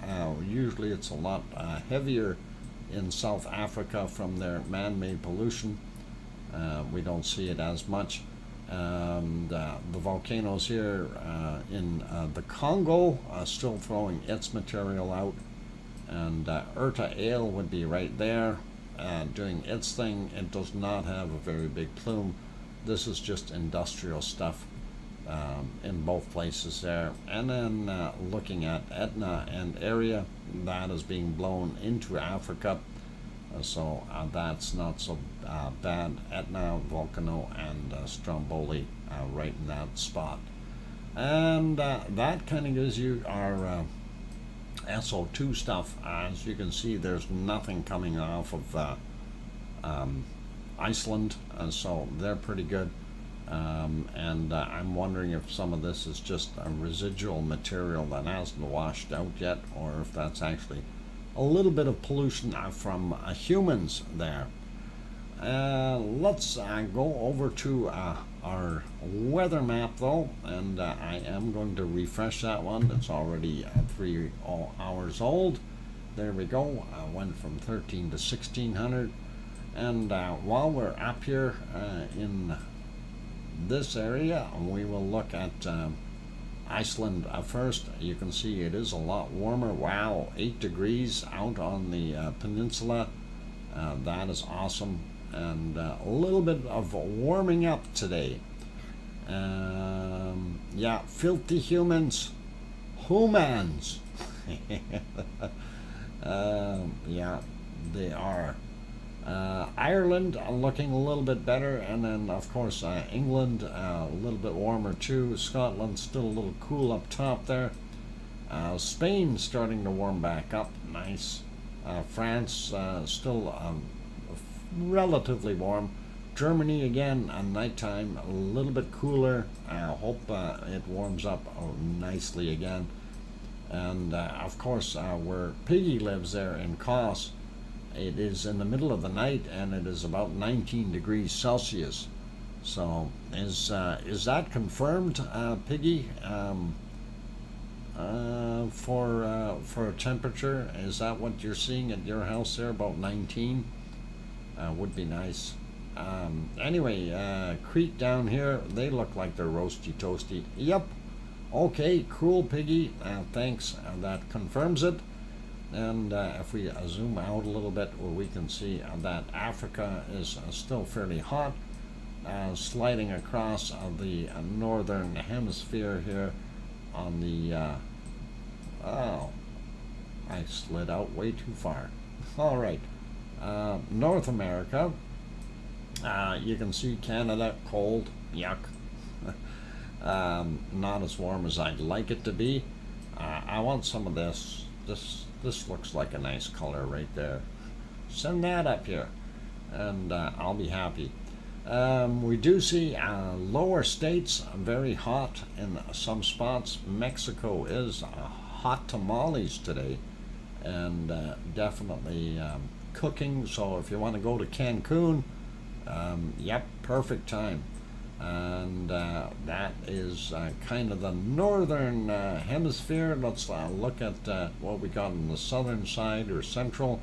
Usually it's a lot heavier in South Africa from their man-made pollution. We don't see it as much. The volcanoes here in the Congo still throwing its material out, and Erta Ale would be right there doing its thing. It does not have a very big plume. This is just industrial stuff in both places there. And then looking at Etna and area, that is being blown into Africa. So that's not so bad. Etna, Volcano, and Stromboli right in that spot. And that kind of gives you our SO2 stuff. As you can see, there's nothing coming off of Iceland, and so they're pretty good. I'm wondering if some of this is just a residual material that hasn't washed out yet, or if that's actually a little bit of pollution from humans there. Let's go over to our weather map though, and I am going to refresh that one. It's already 3 hours old. There we go. Went from 13 to 1600. And while we're up here in this area, we will look at Iceland first. You can see it is a lot warmer. Wow, 8 degrees out on the peninsula. That is awesome. And a little bit of warming up today. Yeah, filthy humans. Humans. Yeah, they are. Ireland looking a little bit better, and then of course England a little bit warmer too. Scotland still a little cool up top there. Spain starting to warm back up, nice. France still relatively warm. Germany again at nighttime a little bit cooler. I hope it warms up nicely again. And of course where Piggy lives there in Kos, it is in the middle of the night, and it is about 19 degrees Celsius. So is that confirmed, Piggy? For a temperature, is that what you're seeing at your house there? About 19 would be nice. Anyway, Crete down here, they look like they're roasty toasty. Yep. Okay, cool, Piggy. Thanks. That confirms it. And if we zoom out a little bit, well, we can see that Africa is still fairly hot, sliding across the northern hemisphere here on the oh, I slid out way too far. All right, North America, you can see Canada, cold, yuck. Not as warm as I'd like it to be. I want some of this. This looks like a nice color right there. Send that up here, and I'll be happy. We do see lower states very hot in some spots. Mexico is hot tamales today, and definitely cooking. So if you want to go to Cancun, yep, perfect time. And that is kind of the northern hemisphere. Let's look at what we got on the southern side or central.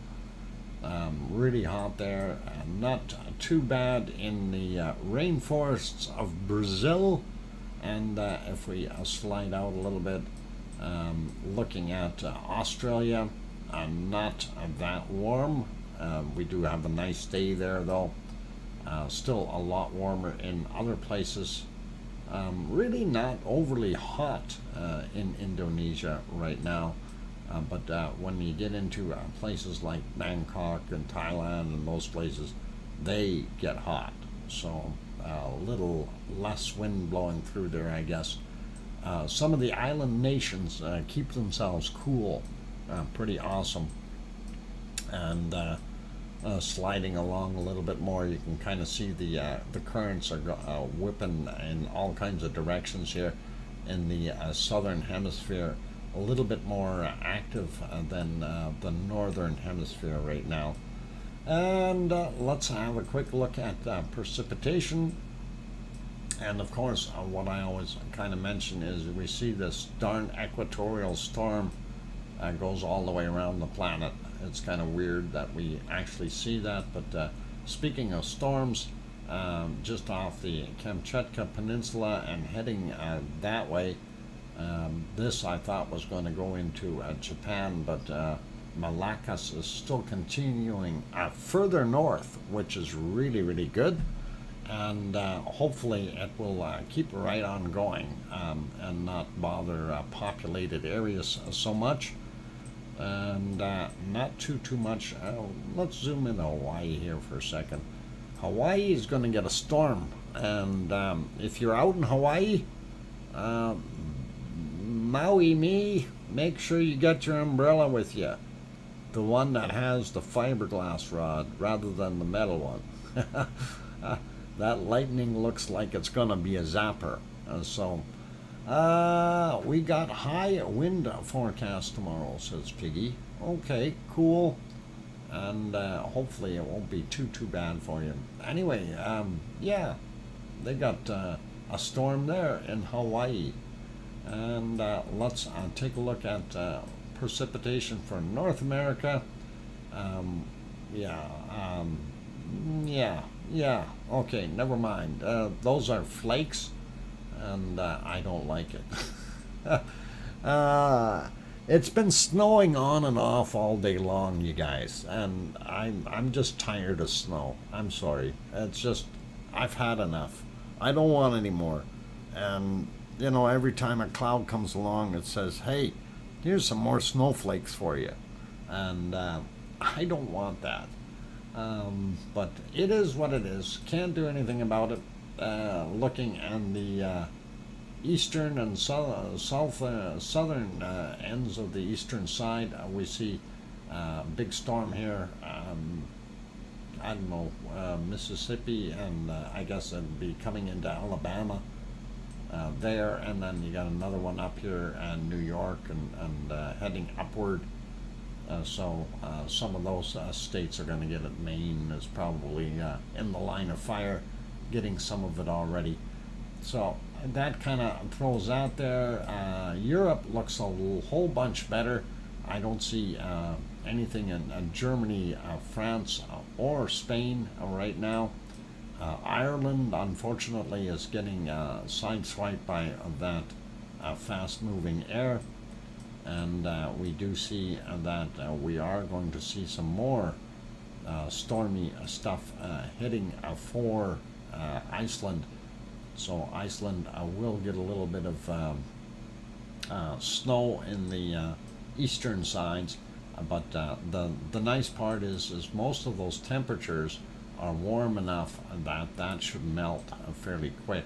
Really hot there. Not too bad in the rainforests of Brazil. And if we slide out a little bit, looking at Australia, not that warm. We do have a nice day there though. Still a lot warmer in other places. Really not overly hot in Indonesia right now. But when you get into places like Bangkok and Thailand and those places, they get hot. So a little less wind blowing through there, I guess. Some of the island nations keep themselves cool. Pretty awesome. And sliding along a little bit more, you can kind of see the currents are whipping in all kinds of directions here in the southern hemisphere. A little bit more active than the northern hemisphere right now. And let's have a quick look at precipitation. And of course, what I always kind of mention is we see this darn equatorial storm goes all the way around the planet. It's kind of weird that we actually see that, but speaking of storms, just off the Kamchatka Peninsula and heading that way, this I thought was going to go into Japan, but Malakas is still continuing further north, which is really, really good, and hopefully it will keep right on going and not bother populated areas so much. And not too much. Let's zoom in Hawaii here for a second. Hawaii is going to get a storm, and if you're out in Hawaii, Maui me, make sure you get your umbrella with you, the one that has the fiberglass rod rather than the metal one. That lightning looks like it's going to be a zapper. We got high wind forecast tomorrow, says Piggy. Okay, cool. And hopefully it won't be too bad for you. Anyway, yeah, they got a storm there in Hawaii. And let's take a look at precipitation for North America. Yeah, okay, never mind. Those are flakes. And I don't like it. It's been snowing on and off all day long, you guys, and I'm just tired of snow. I'm sorry. It's just I've had enough. I don't want any more. And you know, every time a cloud comes along, it says, "Hey, here's some more snowflakes for you," and I don't want that. But it is what it is. Can't do anything about it. Looking at the eastern and southern ends of the eastern side, we see a big storm here. I don't know, Mississippi, and I guess it'd be coming into Alabama there, and then you got another one up here in New York and heading upward. So some of those states are going to get it. Maine is probably in the line of fire. getting some of it already. So that kind of throws out there. Europe looks a whole bunch better. I don't see anything in Germany, France, or Spain right now. Ireland, unfortunately, is getting sideswiped by that fast-moving air, and we do see that we are going to see some more stormy stuff hitting for Iceland. So Iceland will get a little bit of snow in the eastern sides, but the nice part is most of those temperatures are warm enough that that should melt fairly quick.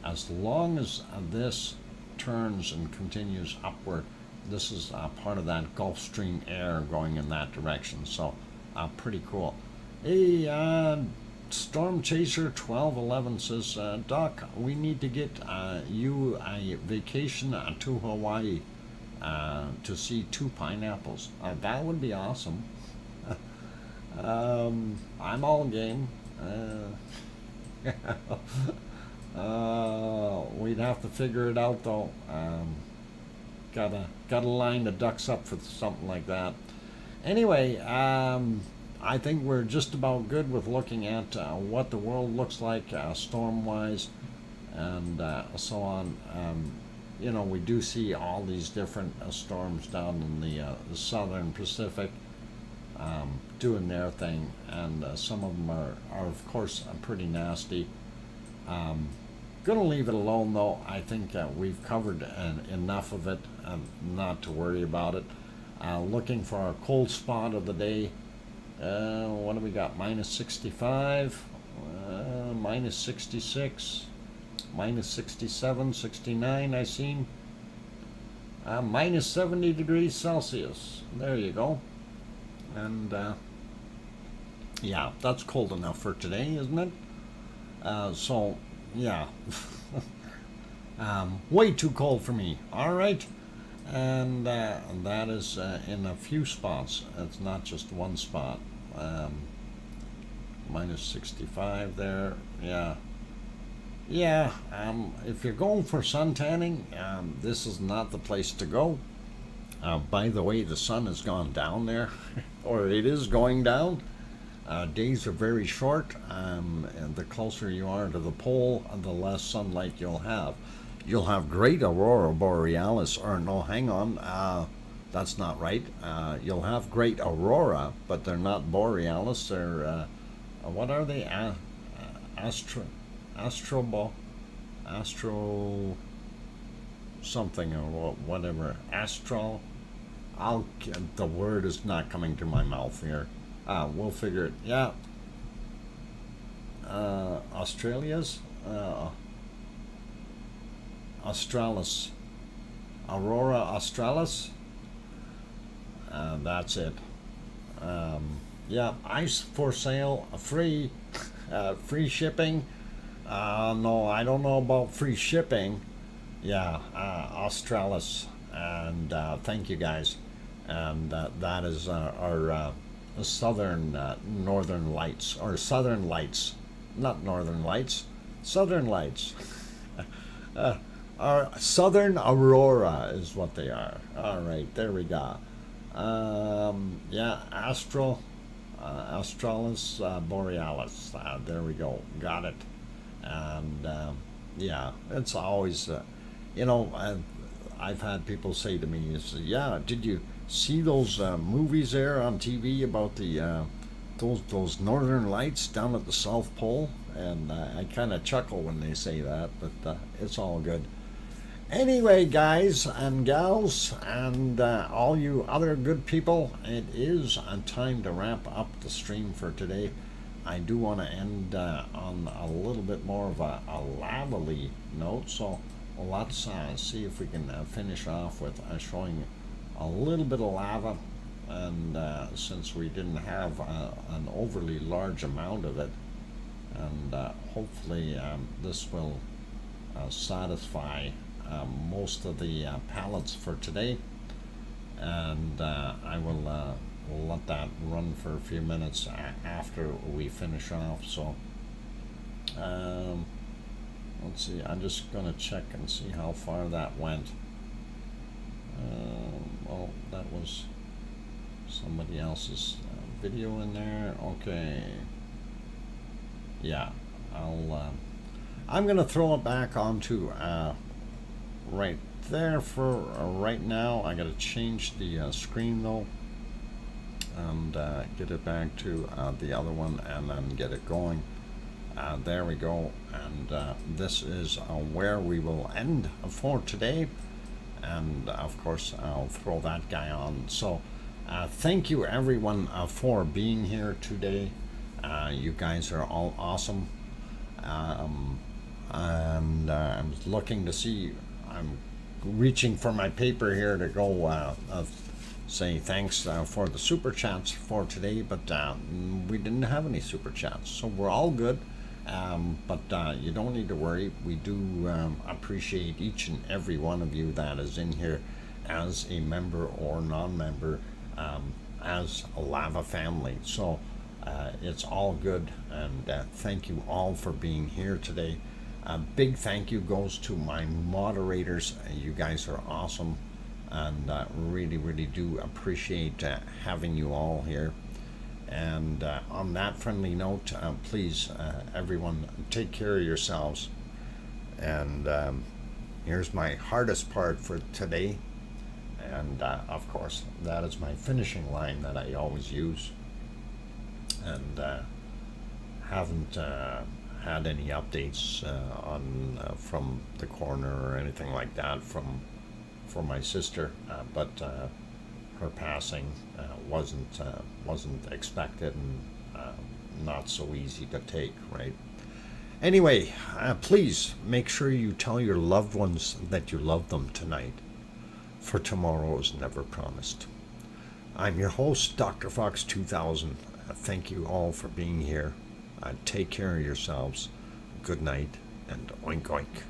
As long as this turns and continues upward, this is part of that Gulf Stream air going in that direction, so pretty cool. Hey, Storm Chaser 1211 says, Doc, we need to get you a vacation to Hawaii to see 2 pineapples. That would be awesome. I'm all game. We'd have to figure it out though. Gotta line the ducks up for something like that. Anyway, I think we're just about good with looking at what the world looks like storm-wise and so on. You know, we do see all these different storms down in the southern Pacific doing their thing, and some of them are of course pretty nasty. Gonna leave it alone though. I think we've covered enough of it not to worry about it. Looking for our cold spot of the day. What do we got? Minus 65, minus 66, minus 67, 69 I seen. Minus 70 degrees Celsius. There you go. And yeah, that's cold enough for today, isn't it? So yeah. Way too cold for me. All right. And that is in a few spots. It's not just one spot. Minus 65 there. Yeah. Yeah. If you're going for sun tanning, this is not the place to go. By the way, the sun has gone down there, or it is going down. Days are very short, and the closer you are to the pole, the less sunlight you'll have. You'll have great aurora borealis, or no, hang on, that's not right. You'll have great aurora, but they're not borealis. They're what are they? Astro something or whatever. Astral. The word is not coming to my mouth here. We'll figure it. Yeah. Australia's Australis. Aurora Australis. That's it. Yeah, ice for sale, free, free shipping. No, I don't know about free shipping. Yeah, Australis, and thank you guys. And that is our southern northern lights, or southern lights, not northern lights, southern lights. Our southern aurora is what they are. All right, there we go. Yeah, Australis borealis. There we go. Got it. And yeah, it's always, you know, I've had people say to me, yeah, did you see those movies there on TV about the those northern lights down at the South Pole? And I kind of chuckle when they say that, but it's all good. Anyway, guys and gals, and all you other good people, it is time to wrap up the stream for today. I do want to end on a little bit more of a lavely note, so let's see if we can finish off with showing a little bit of lava. And since we didn't have an overly large amount of it, and hopefully this will satisfy most of the pallets for today, and I will let that run for a few minutes after we finish off. So Let's see, I'm just gonna check and see how far that went. Well, that was somebody else's video in there. Okay. Yeah, I'm gonna throw it back onto right there for right now. I gotta change the screen though, and get it back to the other one, and then get it going. There we go, and this is where we will end for today, and of course I'll throw that guy on. So thank you everyone for being here today. You guys are all awesome, and I'm looking to see, I'm reaching for my paper here to go say thanks for the super chats for today, but we didn't have any super chats, so we're all good. But you don't need to worry. We do appreciate each and every one of you that is in here as a member or non-member, as a lava family. So it's all good, and thank you all for being here today. A big thank you goes to my moderators. You guys are awesome, and really do appreciate having you all here. And on that friendly note, please everyone take care of yourselves, and here's my hardest part for today, and of course that is my finishing line that I always use, and haven't had any updates on from the coroner or anything like that from my sister, but her passing wasn't expected, and not so easy to take, right? Anyway, please make sure you tell your loved ones that you love them tonight, for tomorrow is never promised. I'm your host, DrFox2000. Thank you all for being here. Take care of yourselves. Good night, and oink oink.